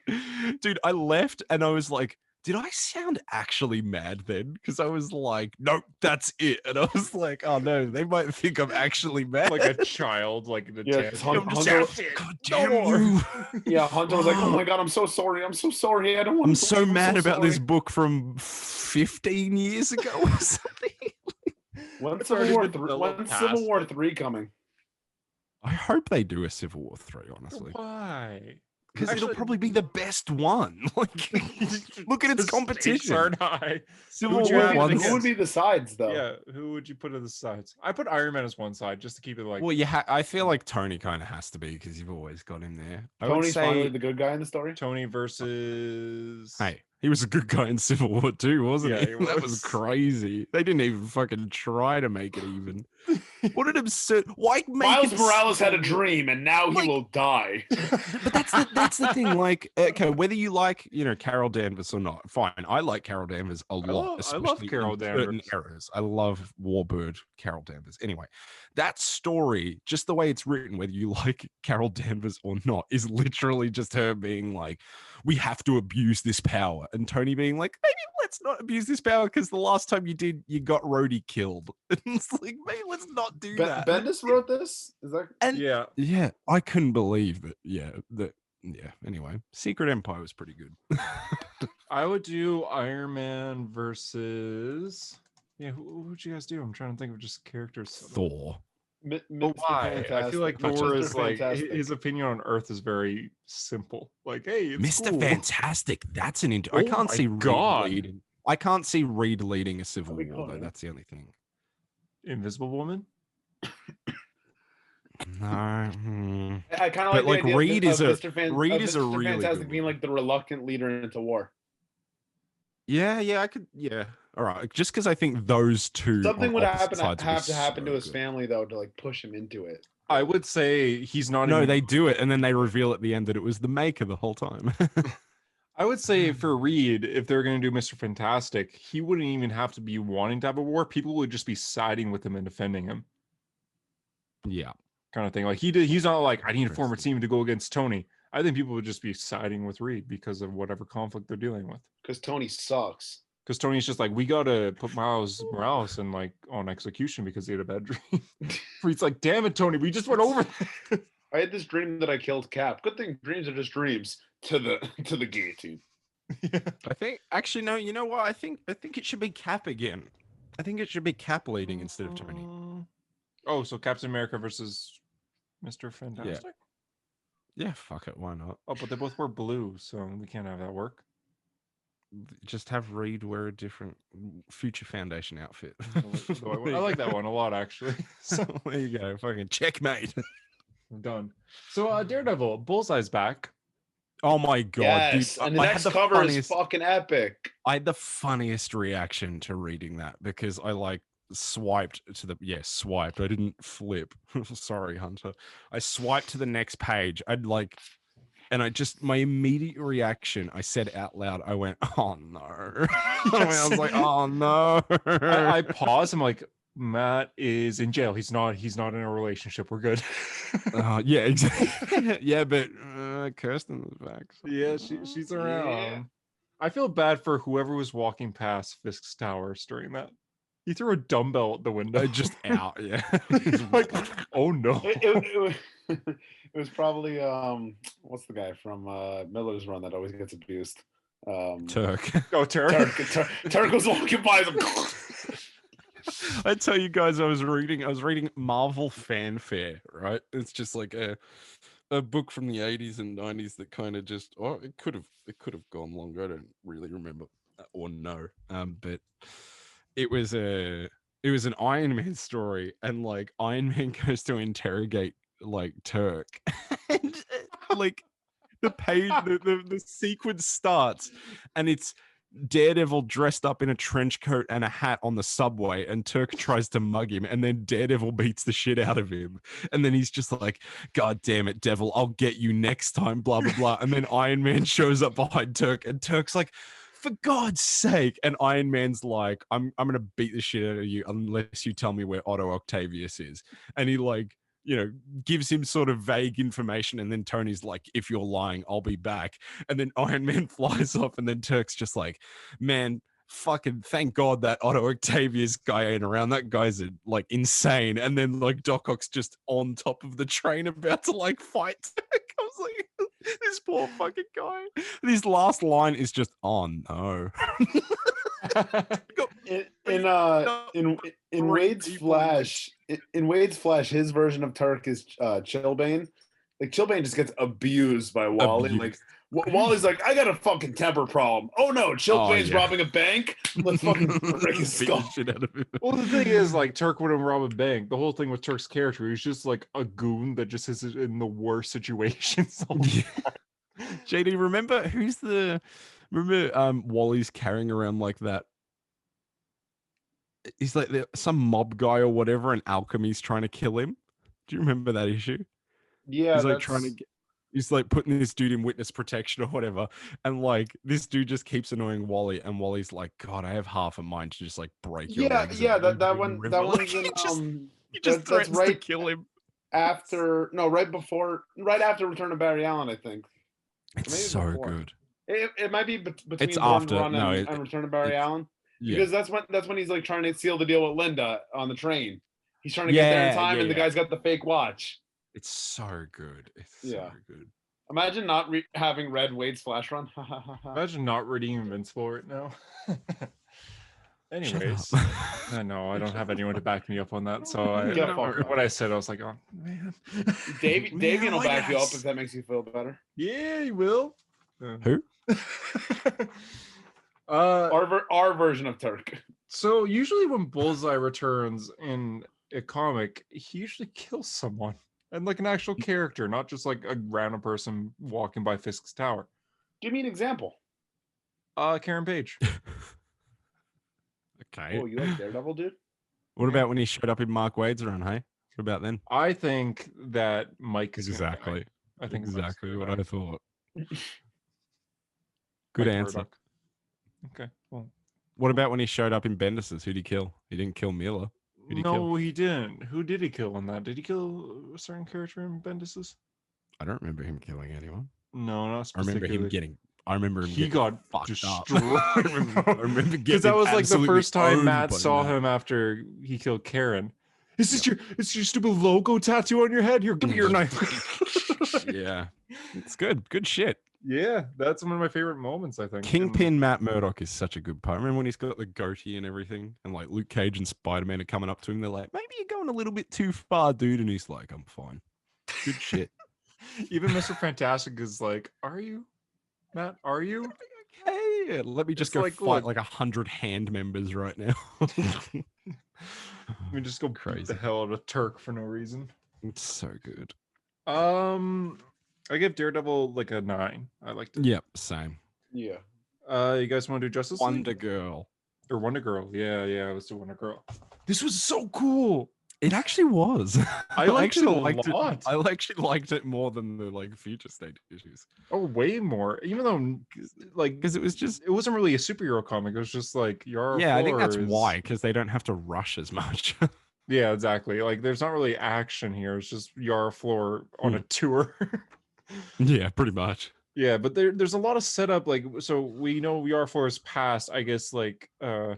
Man. Dude, I left and I was like, did I sound actually mad then? Because I was like, nope, that's it. And I was like, oh no, they might think I'm actually mad. Like a child, like in a Yeah, tent. Hunter- I'm just Hunter- God no damn more. you. Yeah, Hunter was like, "Oh my god, I'm so sorry. I'm so sorry. I don't want." I'm to so mad about this sorry." book from 15 years ago or something. When's It's Civil already War been 3? developed When's past Civil War it. 3 coming? I hope they do a Civil War 3, honestly. Why? Because it'll Actually- probably be the best one. Like, look at its The stakes competition. aren't high. Civil Who'd you War have it one. against? Who would be the sides though? Yeah, who would you put at the sides? I put Iron Man as one side just to keep it like. Well, I feel like Tony kind of has to be because you've always got him there. I would Tony's say, finally the good guy in the story. Tony versus. hey, he was a good guy in Civil War too, wasn't Yeah, he? he That was. was crazy. They didn't even fucking try to make it even. What an absurd! Why make Miles it Morales had a so- dream, and now Like- he will die. But that's the thing. Like, okay, whether you like Carol Danvers or not, fine. I like Carol Danvers a lot. I love especially Carol in certain Danvers. eras. I love Warbird Carol Danvers. Anyway, that story, just the way it's written, whether you like Carol Danvers or not, is literally just her being like, "We have to abuse this power," and Tony being like, "Maybe let's not abuse this power because the last time you did, you got Rhodey killed." And it's like, maybe let's not do that. Bendis wrote this. Is that? And Yeah. I couldn't believe that. Yeah. Anyway, Secret Empire was pretty good. I would do Iron Man versus. Yeah, who would you guys do? I'm trying to think of just characters. Thor. But Mr. why? I feel like Fantastic. Thor Mr. is like Fantastic. his opinion on Earth is very simple. Like, hey, it's Mr. cool. Fantastic. That's an I Oh can't my see God. Reed leading. I can't see Reed leading a Civil That'd be War cool, though. yeah. That's the only thing. Invisible Woman. No. I kind of But, like the like, idea Reed of is a- Mr. Fan, Reed of is a Mr. really Fantastic good being one. like the reluctant leader into war. Yeah, I could. Yeah. All right. Just because I think those two Something on would opposite have sides to were happen so to his good. family though to like push him into it. I would say he's not. No, even, they do it, and then they reveal at the end that it was the Maker the whole time. I would say for Reed, if they're going to do Mr. Fantastic, he wouldn't even have to be wanting to have a war. People would just be siding with him and defending him, Yeah. kind of thing. Like he's not like, I need to form a Interesting. team to go against Tony. I think people would just be siding with Reed because of whatever conflict they're dealing with. Because Tony sucks. Because Tony's just like, we got to put Miles Morales in like on execution because he had a bad dream. Reed's like, damn it, Tony, we just went over this. I had this dream that I killed Cap. Good thing dreams are just dreams. To the guillotine. I think actually no, you know what? I think it should be Cap again. I think it should be Cap leading instead of Tony. Oh, so Captain America versus Mr. Fantastic? Yeah, fuck it, why not? Oh, but they both wear blue, so we can't have that work. Just have Reed wear a different Future Foundation outfit. I like that one a lot, actually. So There you go, fucking checkmate. I'm done. So Daredevil, Bullseye's back. Oh my god, Yes, dude! and the I had next the cover funniest, is fucking epic. I had the funniest reaction to reading that because I like swiped to the swiped. I didn't flip. Sorry, Hunter. I swiped to the next page. And I just my immediate reaction. I said out loud. I went, "Oh no!" I was like, "Oh no!" I paused. I'm like, Matt is in jail. He's not in a relationship. We're good. Yeah, exactly. Yeah, but Kirsten was back. So. Yeah, she's around. I feel bad for whoever was walking past Fisk's towers during that. He threw a dumbbell at the window. Just out, yeah. Like, oh no. It was probably what's the guy from Miller's Run that always gets abused? Turk. Oh, Turk. Turk was walking by them. I tell you guys, I was reading Marvel Fanfare, right? It's just like a book from the 80s and 90s that kind of just it could have gone longer. I don't really remember or know. But it was an Iron Man story, and like Iron Man goes to interrogate like Turk. And like the sequence starts, and it's Daredevil dressed up in a trench coat and a hat on the subway, and Turk tries to mug him, and then Daredevil beats the shit out of him, and then he's just like, God damn it, Devil, I'll get you next time, blah blah blah. And then Iron Man shows up behind Turk, and Turk's like, for God's sake. And Iron Man's like, I'm gonna beat the shit out of you unless you tell me where Otto Octavius is. And he like, gives him sort of vague information, and then Tony's like, if you're lying, I'll be back. And then Iron Man flies off, and then Turk's just like, man, fucking thank God that Otto Octavius guy ain't around. That guy's like insane. And then like Doc Ock's just on top of the train about to like fight Turk. I was like, this poor fucking guy. And his last line is just, oh no. In Wade's Flash, in Wade's Flash, his version of Turk is Chillbane. Like Chillbane just gets abused by Wally. Like Wally's like, I got a fucking temper problem. Oh no, Chillbane's robbing a bank. Let's fucking break his skull. Well, the thing is, like, Turk wouldn't rob a bank. The whole thing with Turk's character, he's just like a goon that just is in the worst situations. JD, remember Wally's carrying around like that? He's like some mob guy or whatever, and Alchemy's trying to kill him. Do you remember that issue? Yeah, he's like he's like putting this dude in witness protection or whatever, and like this dude just keeps annoying Wally, and Wally's like, God, I have half a mind to just like break your legs. That one's in he just threatens to kill him right after Return of Barry Allen, I think. It's so good. It might be between it's after Run and Return of Barry Allen. Because that's when he's like trying to seal the deal with Linda on the train. He's trying to get there in time, and the guy's got the fake watch. It's so good. It's so good. Imagine not having read Wade's Flash Run. Imagine not reading Invincible right now. Anyways, I know I don't have anyone to back me up on that. So when I said, I was like, oh man, Davian will back you up if that makes you feel better. Yeah, he will. Who? Our version of Turk. So usually when Bullseye returns in a comic, he usually kills someone, and like an actual character, not just like a random person walking by Fisk's tower. Give me an example. Karen Page. Okay. Oh, you like Daredevil, dude? What about when he showed up in Mark Wade's run? Hey, what about then? I think that Mike is exactly. I think exactly what I thought. Good answer. Murdoch. Okay. Well, what about when he showed up in Bendis's? Who'd he kill? He didn't kill Miller. He didn't. Who did he kill in that? Did he kill a certain character in Bendis's? I don't remember him killing anyone. No, not specifically. I remember him. He got destroyed. I remember getting. Because that was like the first time Matt saw him after he killed Karen. Is this your stupid logo tattoo on your head? Here, give me your knife. Yeah, it's good. Good shit. Yeah, that's one of my favorite moments, I think. Kingpin Matt Murdock is such a good part. Remember when he's got the goatee and everything, and like Luke Cage and Spider-Man are coming up to him. They're like, maybe you're going a little bit too far, dude. And he's like, I'm fine. Good shit. Even Mr. Fantastic is like, are you, Matt? Are you? Okay. Yeah, let me just go fight like 100 hand members right now. We just go crazy the hell out of Turk for no reason. It's so good. I give Daredevil like a 9. I liked it. Yep, same. Yeah. You guys want to do Justice League? Wonder Girl. Or Wonder Girl. Yeah, let's do Wonder Girl. This was so cool. It actually was. I actually liked it a lot. I actually liked it more than the like Future State issues. Oh, way more. Even though like because it wasn't really a superhero comic. It was just like Yara. Yeah, I think that's why, because they don't have to rush as much. Yeah, exactly. Like there's not really action here. It's just Yara Floor on a tour. Yeah, pretty much. Yeah, but there's a lot of setup. Like, so we know VR4 is past, I guess, like a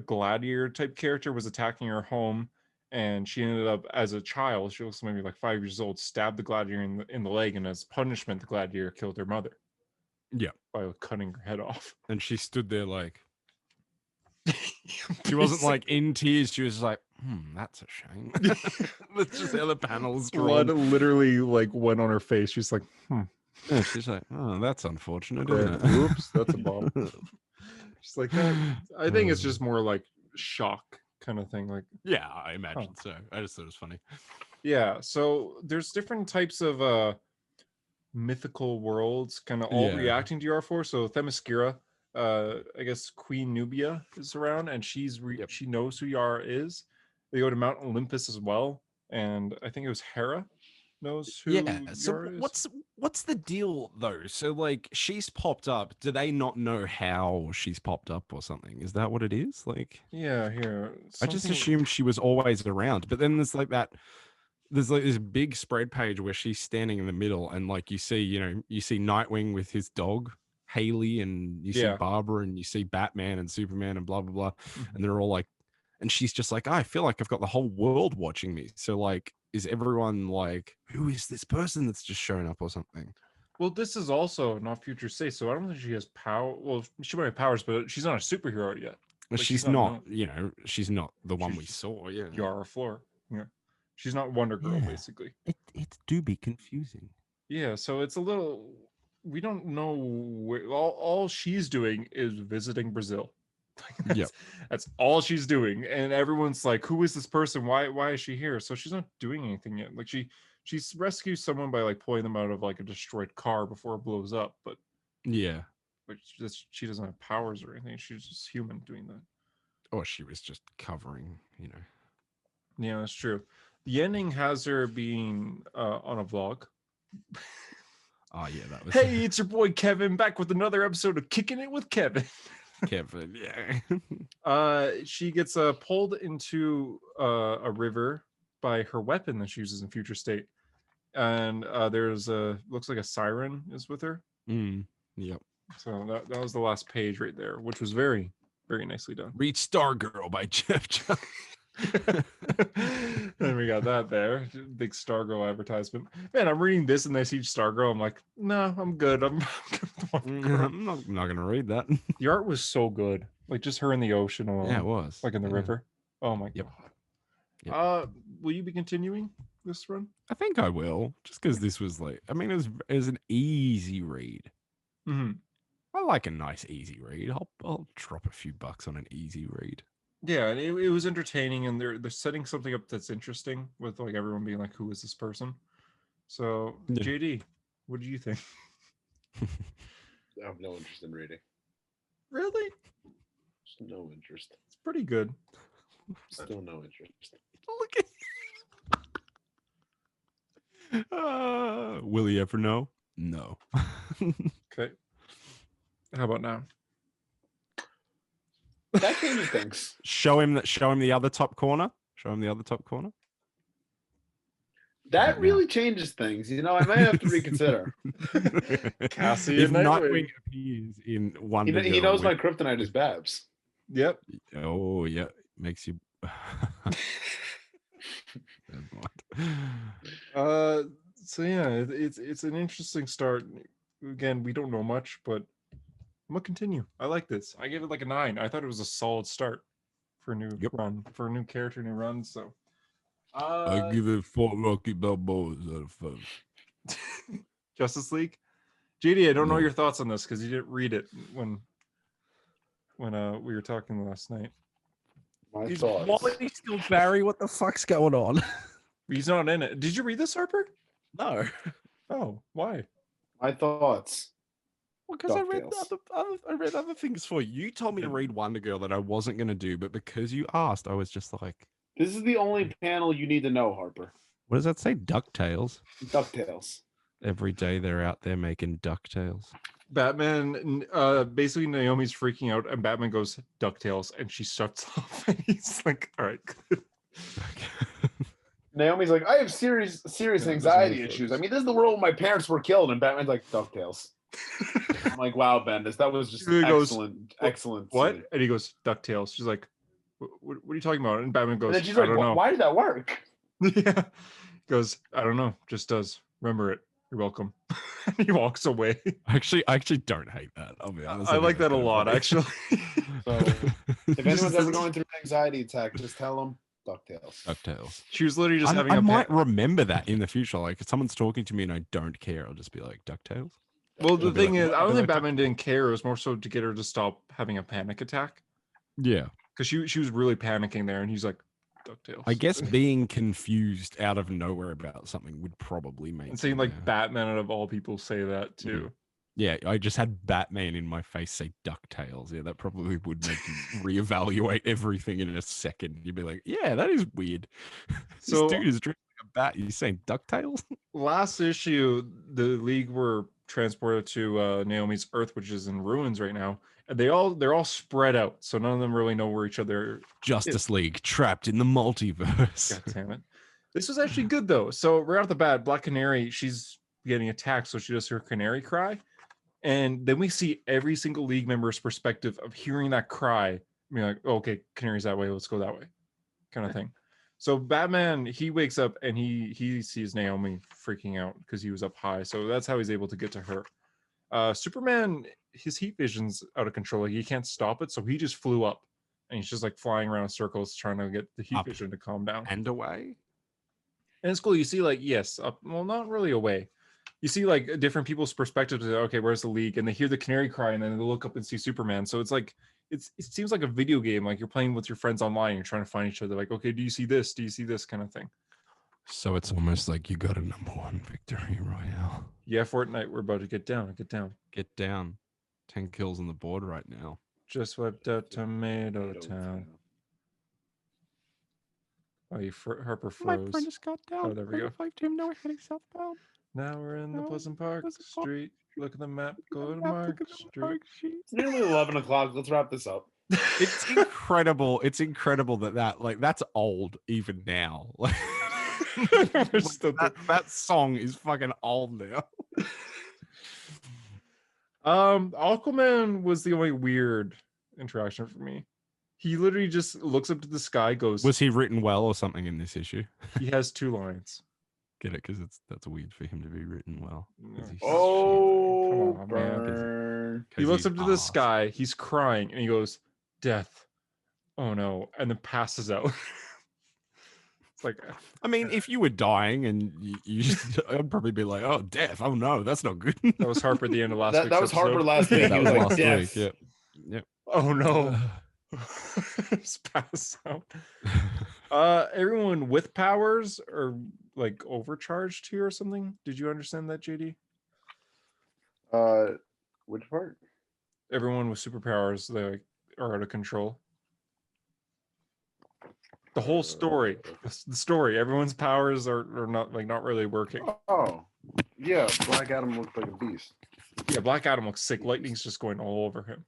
gladiator type character was attacking her home, and she ended up as a child. She was maybe like 5 years old. Stabbed the gladiator in the leg, and as punishment, the gladiator killed her mother. Yeah. By cutting her head off. And she stood there like, she wasn't like in tears. She was like, that's a shame. That's just how the panels Blood drawn. literally like went on her face. She's like, Yeah, she's like, oh, that's unfortunate, Yeah, isn't it? whoops, that's a bomb. She's like that. I think it's just more like shock kind of thing. Like, yeah, I imagine so. I just thought it was funny. yeah. So there's different types of mythical worlds, kind of all Yeah. reacting to UR4. So Themyscira, I guess Queen Nubia is around, and she knows who Yara is. They go to Mount Olympus as well, and I think it was Hera knows who So Yara is. what's the deal though? So like she's popped up. Do they not know how she's popped up or something? Is that what it is? Like, Yeah, here. I just something- assumed she was always around. But then there's like this big spread page where she's standing in the middle, and like you see Nightwing with his dog Haley, and you see Barbara, and you see Batman and Superman and blah blah blah, and they're all like, and she's just like, I feel like I've got the whole world watching me. So like, is everyone like, who is this person that's just shown up or something? Well, this is also not future state, so I don't think she has power. Well, she might have powers, but she's not a superhero yet. Like, she's not she's not the one we saw. Yeah, Yara Floor. Yeah, she's not Wonder Girl, basically. It do be confusing. Yeah, so it's a little. We don't know where. All she's doing is visiting Brazil. That's all she's doing, and everyone's like, "Who is this person? Why is she here?" So she's not doing anything yet. Like she rescues someone by like pulling them out of like a destroyed car before it blows up, but she doesn't have powers or anything. She's just human doing that. Or she was just covering, Yeah, that's true. The ending has her being on a vlog. Oh yeah, that was. Hey, it's your boy Kevin back with another episode of Kicking It with Kevin. Kevin, yeah. She gets pulled into a river by her weapon that she uses in future state, and there's looks like a siren is with her. Yep. So that was the last page right there, which was very, very nicely done. Read Stargirl by Jeff Jones. And we got that there. Big Stargirl advertisement. Man, I'm reading this and I see Stargirl. I'm like, no, I'm good. I'm not gonna read that. The art was so good. Like just her in the ocean alone. Yeah, it was. Like in the river. Oh my god. Yep. Will you be continuing this run? I think I will. Just because this was like, I mean, it was an easy read. I like a nice easy read. I'll drop a few bucks on an easy read. Yeah, and it was entertaining, and they're setting something up that's interesting with like everyone being like, "Who is this person?" So, JD, what do you think? I have no interest in reading. Really? Just no interest. It's pretty good. Still no interest. Look at. Will he ever know? No. Okay. How about now? That changes things. Show him the other top corner. Show him the other top corner. That really changes things. I might have to reconsider. Cassie if Nightwing appears in one, he knows my kryptonite is Babs. Yep. Oh yeah, makes you. So yeah, it's an interesting start. Again, we don't know much, but I'm gonna continue. I like this. I gave it like a 9. I thought it was a solid start for a new run, for a new character, new run. So I give it 4 lucky Balboas out of 5. Justice League. JD, I don't know your thoughts on this because you didn't read it when we were talking last night. My Is thoughts. Wally still Barry? What the fuck's going on? He's not in it. Did you read this, Harper? No. Oh, why? My thoughts. Well, because I Ducktales. read other things for you. You told me to read Wonder Girl that I wasn't going to do, but because you asked, I was just like, This is the only panel you need to know, Harper. what does that say? Ducktales. Ducktales. Every day they're out there making Ducktales. Batman, basically Naomi's freaking out and Batman goes Ducktales and she shuts off and he's like, all right. Naomi's like, I have serious Yeah, anxiety there's no issues. photos. I mean, this is the world where my parents were killed, and Batman's like, Ducktales. I'm like, wow, Bendis, that was just He goes, excellent. What? scene. And he goes, Ducktales. She's like, what are you talking about? And Batman goes, And then she's I like, don't know. why did that work? Yeah. He goes, I don't know. Just does. Remember it. You're welcome. And he walks away. I actually don't hate that. I'll be honest. I think like that's that a kinda lot, funny. actually. So if anyone's ever going through an anxiety attack, just tell them Ducktales. DuckTales. She was literally just having I a might remember that in the future. Like if someone's talking to me and I don't care, I'll just be like DuckTales. Well, the I'll be thing like, is, "What?" I I'll don't be think like, Batman didn't care. It was more so to get her to stop having a panic attack. Yeah. Because she was really panicking there, and he's like, Ducktales. I guess being confused out of nowhere about something would probably make And seeing me, like Batman out of all people say that too. yeah, I just had Batman in my face say DuckTales. Yeah, that probably would make you reevaluate everything in a second. You'd be like, yeah, that is weird. So- This dude is drinking a bat. You're saying DuckTales? Last issue, the League were transported to Naomi's Earth, which is in ruins right now. And they're all spread out, so none of them really know where each other. Justice League trapped in the multiverse. God damn it! This was actually good though. So right off the bat, Black Canary, she's getting attacked, so she does her canary cry, and then we see every single League member's perspective of hearing that cry. Being like, oh, okay, Canary's that way, let's go that way, kind of thing. So Batman, he wakes up and he sees Naomi freaking out because he was up high. So that's how he's able to get to her. Superman, his heat vision's out of control. Like, he can't stop it, so he just flew up and he's just like flying around in circles trying to get the heat Up vision to calm down. And away? And it's cool. You see, like, yes, up, well, not really away. You see, like, different people's perspectives. Okay, where's the League? And they hear the canary cry, and then they look up and see Superman. So it's like, it seems like a video game. Like you're playing with your friends online. You're trying to find each other. Like, okay, do you see this? Do you see this kind of thing? So it's almost like you got a #1 victory royale. Yeah, Fortnite, we're about to get down. Get down. Get down. 10 kills on the board right now. Just wiped out Tomato Town. Oh, Harper froze. just got down. Oh, there we go. Now we're heading southbound. Now we're in the No, Pleasant Park Pleasant Park. Street. Look at the map. Go to Look at Mark the Street. Park Street. It's nearly 11 o'clock. Let's wrap this up. It's incredible. It's incredible that like that's old even now. Like, that song is fucking old now. Aquaman was the only weird interaction for me. He literally just looks up to the sky, goes. Was he written well or something in this issue? He has 2 lines. Get it? Because that's weird for him to be written well. 'Cause he's Oh, Come on, man. burn. He 'cause looks he's up to the arsed. sky, he's crying, and he goes, "Death. Oh no," and then passes out. It's like, I mean, if you were dying and you I'd probably be like, "Oh, death! Oh no, that's not good." that was Harper at the end of last That week's was Harper episode. last week. Yeah, that He was like, last "Death." week. Yep. Oh no. Just pass out. Everyone with powers are like overcharged here or something. Did you understand that, JD? Which part? Everyone with superpowers, they like, are out of control. The whole story, the story. Everyone's powers are not really working. Oh, yeah. Black Adam looked like a beast. Yeah, Black Adam looks sick. Lightning's just going all over him.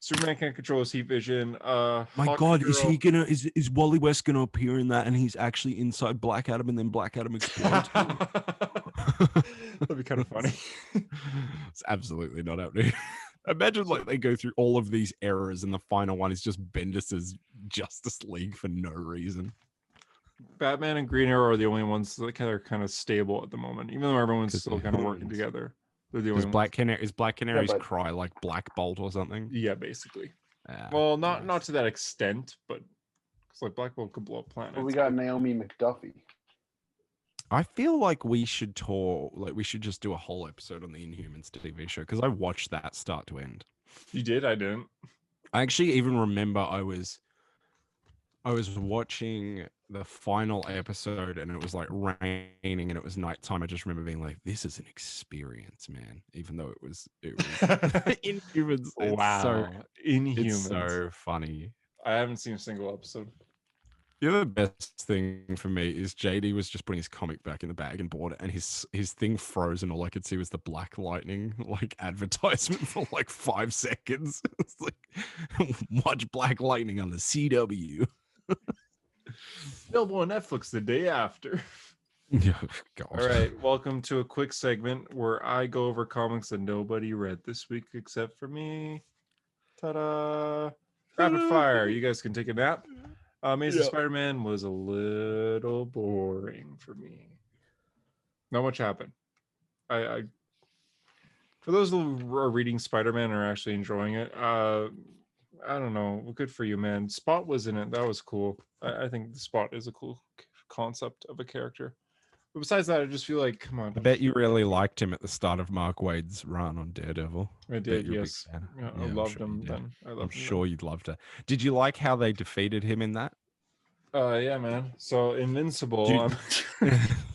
Superman can't control his heat vision. My Hawk God, is Girl- he gonna? Is Wally West gonna appear in that? And he's actually inside Black Adam, and then Black Adam explodes. That'd be kind of funny. It's absolutely not happening. Imagine like they go through all of these errors, and the final one is just Bendis's Justice League for no reason. Batman and Green Arrow are the only ones that are kind of stable at the moment, even though everyone's 'Cause still they're kind of working humans. together. They're the Is only Black Canary's but- cry like Black Bolt or something? Yeah, basically. Ah, Well, not nice. to that extent, but because like Black Bolt could blow up planets. But we got Naomi McDuffie. I feel like we should just do a whole episode on the Inhumans TV show because I watched that start to end. You did? I didn't. I actually even remember I was watching the final episode and it was like raining and it was nighttime. I just remember being like, "This is an experience, man." Even though it was Inhumans. Wow. Inhumans. It's so funny. I haven't seen a single episode. The other best thing for me is JD was just putting his comic back in the bag and bought it, and his thing froze, and all I could see was the Black Lightning like advertisement for like 5 seconds. It's like, watch Black Lightning on the CW. Available on Netflix the day after. Yeah, God. All right, welcome to a quick segment where I go over comics that nobody read this week except for me. Ta-da! Rapid fire. You guys can take a nap. Amazing Spider-Man was a little boring for me. Not much happened. I for those who are reading Spider-Man and are actually enjoying it, I don't know. Good for you, man. Spot was in it. That was cool. I think the Spot is a cool concept of a character. But besides that, I just feel like, come on. I bet you really liked him at the start of Mark Waid's run on Daredevil. I did, yes. Yeah, I loved him then. I'm sure you'd loved it. Did you like how they defeated him in that? Yeah, man. So Invincible. Can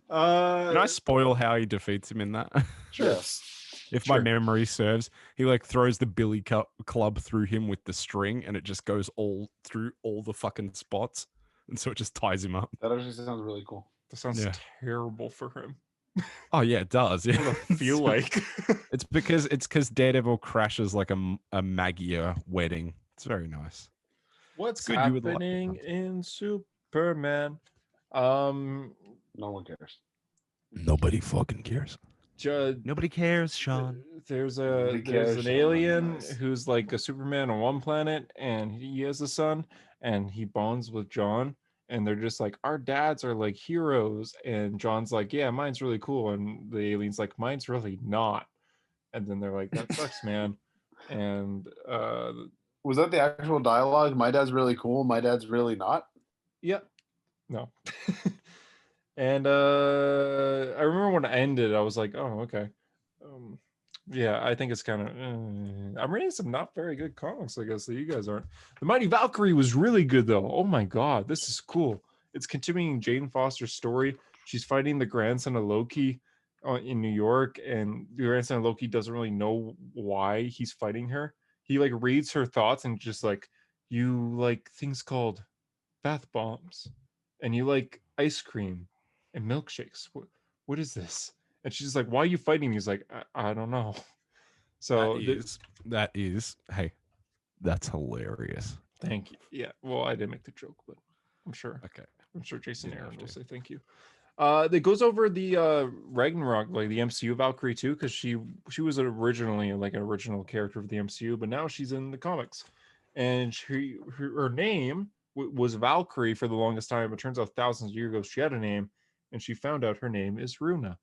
I spoil how he defeats him in that? Sure. Yes. If my memory serves, he like throws the billy club through him with the string, and it just goes all through all the fucking spots, and so it just ties him up. That actually sounds really cool. That sounds terrible for him. Oh yeah, it does. Yeah. What I feel like it's because Daredevil crashes like a Magia wedding. It's very nice. What's good. happening in Superman? No one cares. Nobody fucking cares. Nobody cares, Sean. There's Nobody an cares, alien Nice. who's like a Superman on one planet, and he has a son, and he bonds with John, and they're just like, our dads are like heroes, and John's like, yeah, mine's really cool, and the alien's like, mine's really not, and then they're like, that sucks, man. And Was that the actual dialogue? My dad's really cool. My dad's really not. yep, no. And I remember when it ended, I was like, oh, okay. Yeah, I think it's kind of I'm reading some not very good comics, I guess, that you guys aren't. The Mighty Valkyrie was really good though. Oh my god, this is cool. It's continuing Jane Foster's story. She's fighting the grandson of Loki in New York, and the grandson of Loki doesn't really know why he's fighting her. He like reads her thoughts and just like, you like things called bath bombs, and you like ice cream and milkshakes. What is this? And she's like, why are you fighting me? He's like, I don't know. So that is hey, that's hilarious. thank you. Yeah, well, I didn't make the joke, but I'm sure. Okay. I'm sure Jason Didn't Aaron have will to. say thank you. It goes over the Ragnarok, like the MCU Valkyrie too, because she was originally like an original character of the MCU, but now she's in the comics, and her name was Valkyrie for the longest time. It turns out thousands of years ago she had a name, and she found out her name is Runa.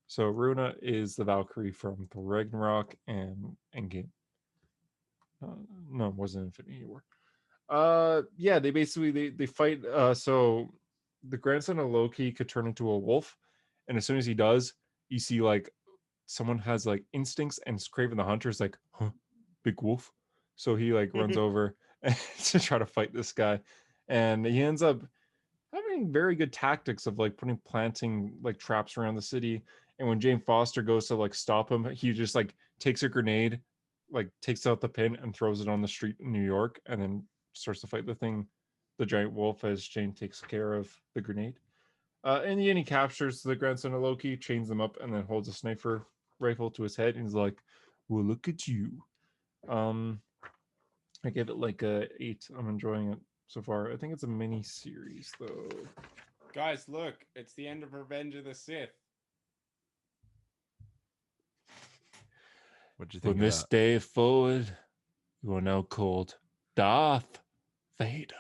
So Runa is the Valkyrie from the Ragnarok and Endgame. No, it wasn't Infinity War. Yeah, they basically they fight. So the grandson of Loki could turn into a wolf, and as soon as he does, you see like someone has like instincts, and Craven the Hunter is like, huh, big wolf. So he like runs over to try to fight this guy, and he ends up having very good tactics of like planting like traps around the city. And when Jane Foster goes to like stop him, he just like takes a grenade, like takes out the pin and throws it on the street in New York, and then starts to fight the giant wolf, as Jane takes care of the grenade. In the end, he captures the grandson of Loki, chains them up, and then holds a sniper rifle to his head, and he's like, well, look at you. I give it like a 8. I'm enjoying it so far. I think it's a mini series though. Guys, look, it's the end of Revenge of the Sith. What'd you think From of this that? day forward, you are now called Darth Vader.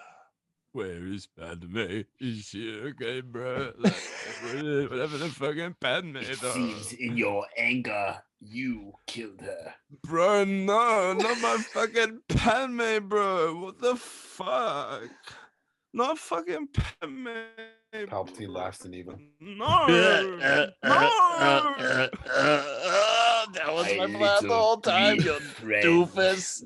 Where is Padme? Is she okay, bro? Whatever the fucking Padme does. in your anger, you killed her. Bro, no, not my fucking Padme, bro. What the fuck? Not fucking Padme. Palpatine laughs and even. No. No. That was My my plan the whole time, you friend. doofus.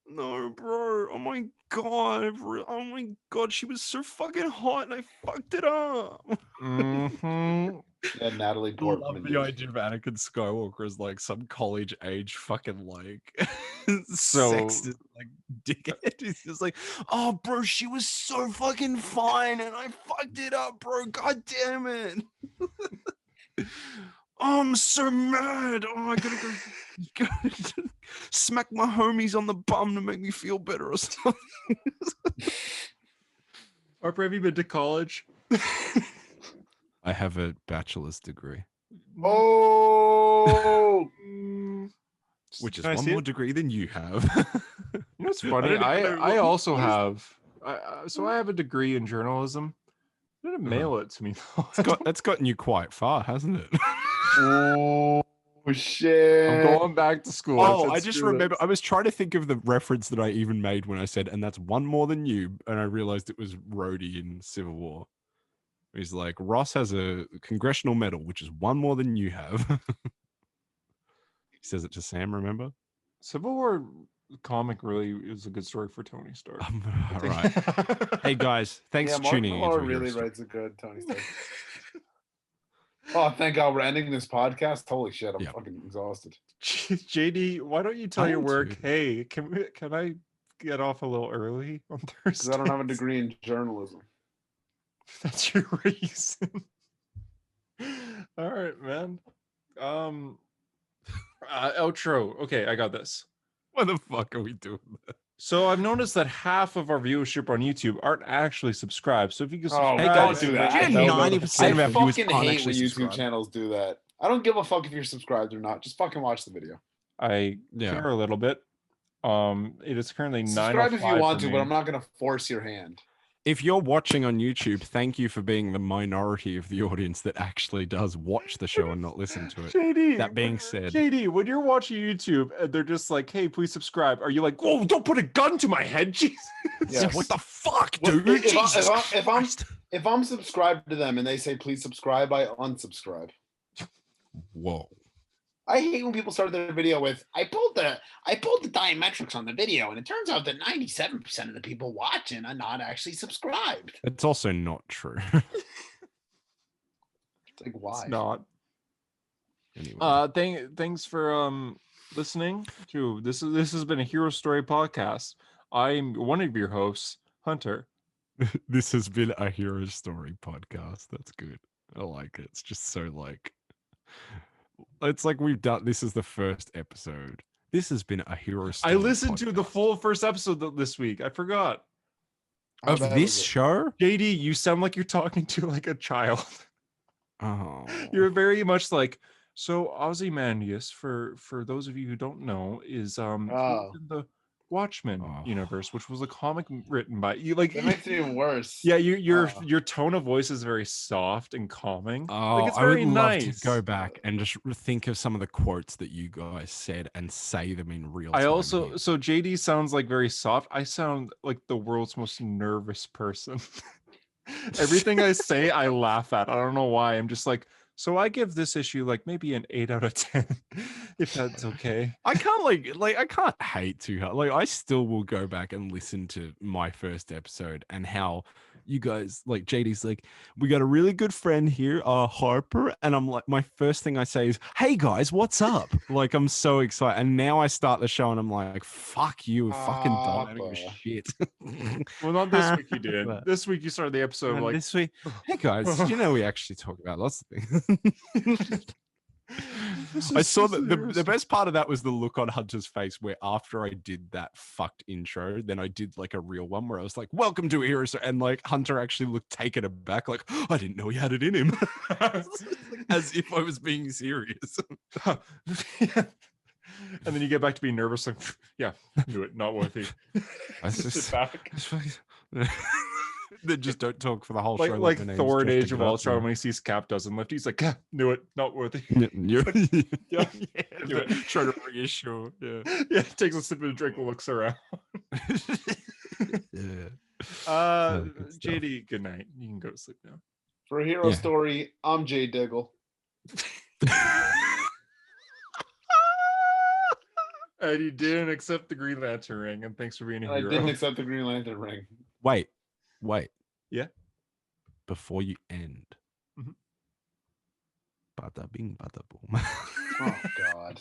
No, bro. Oh my god. Oh my god. She was so fucking hot and I fucked it up. Mm-hmm. Yeah, Natalie I love Portman. the idea of Anakin Skywalker as like some college age fucking like So- sexist like dickhead. He's just like, oh bro, she was so fucking fine and I fucked it up, bro. God damn it. Oh, I'm so mad. Oh, I gotta go smack my homies on the bum to make me feel better or something. Harper, have you been to college? I have a bachelor's degree, Oh, which is Can I one see more it? degree than you have. You know what's funny? don't even know I what- also what is- have. So I have a degree in journalism. They didn't mail it to me though. That's gotten you quite far, hasn't it? oh shit! I'm going back to school. Oh, said, I just "Screw remember. this." I was trying to think of the reference that I even made when I said, "And that's one more than you," and I realized it was Rhodey in Civil War. He's like, Ross has a congressional medal, which is one more than you have. He says it to Sam. Remember? Civil War comic really is a good story for Tony Stark. All right. Hey guys, thanks Yeah, for Mark tuning in. Millar really writes a good Tony Stark. Oh, thank God we're ending this podcast. Holy shit, I'm Yeah. fucking exhausted. JD, why don't you tell I your am work, too. hey, can I get off a little early on Thursday? Because I don't have a degree in journalism. That's your reason. All right, man. Outro. Okay, I got this. What the fuck are we doing? So I've noticed that half of our viewership on YouTube aren't actually subscribed. So if you can Oh, subscribe, Hey, guys, don't do that. do you I know hate 90% of I our viewers fucking aren't hate actually when YouTube subscribed? channels do that. I don't give a fuck if you're subscribed or not. Just fucking watch the video. I Yeah. care a little bit. It is currently 9:05 Subscribe if you want for to, me. but I'm not gonna force your hand. If you're watching on YouTube, thank you for being the minority of the audience that actually does watch the show and not listen to it. JD, That being said, JD, when you're watching YouTube and they're just like, "Hey, please subscribe," are you like, "Whoa, don't put a gun to my head, Jesus"? Yes. what the fuck, Well, dude? if I'm subscribed to them and they say please subscribe, I unsubscribe. Whoa. I hate when people start their video with I pulled the diametrics on the video and it turns out that 97% of the people watching are not actually subscribed. It's also not true. It's like why? It's not. Anyway. Thanks for listening to this. This has been a Hero Story podcast. I'm one of your hosts, Hunter. This has been a hero story podcast. That's good. I like it. It's just so like, it's like we've done. This is the first episode. This has been a hero story. I listened to the podcast. full first episode this week. I forgot. How of bad this was it? show. JD, you sound like you're talking to like a child. Oh, You're very much like, so Ozymandias, for those of you who don't know, is he was in the Watchmen universe, which was a comic written by you. Like That makes it even worse. yeah, your tone of voice is very soft and calming. Oh, Like it's I would very love nice. to go back and just think of some of the quotes that you guys said and say them in real time. I also here. so JD sounds like very soft. I sound like the world's most nervous person. Everything I say, I laugh at. I don't know why. I'm just like, so I give this issue like maybe an 8 out of 10, if that's okay. I can't like I can't hate too hard. Like I still will go back and listen to my first episode and how you guys like JD's like, we got a really good friend here, Harper, and I'm like, my first thing I say is, hey guys, what's up? Like I'm so excited, and now I start the show and I'm like, fuck you, fucking dominating shit. Well, not this week you did. This week you started the episode And like this week, hey guys, you know we actually talk about lots of things. I saw that the best part of that was the look on Hunter's face where after I did that fucked intro, then I did like a real one where I was like, welcome to a hero story, and like Hunter actually looked taken aback, like, oh, I didn't know he had it in him. As if I was being serious. And then you get back to being nervous, like, yeah, do it, not worthy. I Sit just, back. Then just don't talk for the whole Like show. like my name's Thor in Justin Age of Gutson. Ultron when he sees Cap doesn't lift, he's like, knew it, not worthy. Yeah, Yeah. yeah, try to reassure. Yeah. Yeah, takes a sip of a drink and looks around. Yeah. Good stuff. JD, good night. You can go to sleep now. For a hero Yeah. story, I'm Jay Diggle. And you didn't accept the Green Lantern ring, and thanks for being a I hero. didn't accept the Green Lantern ring. Wait. Yeah? Before you end. Mhm. Bada bing, bada boom. Oh God.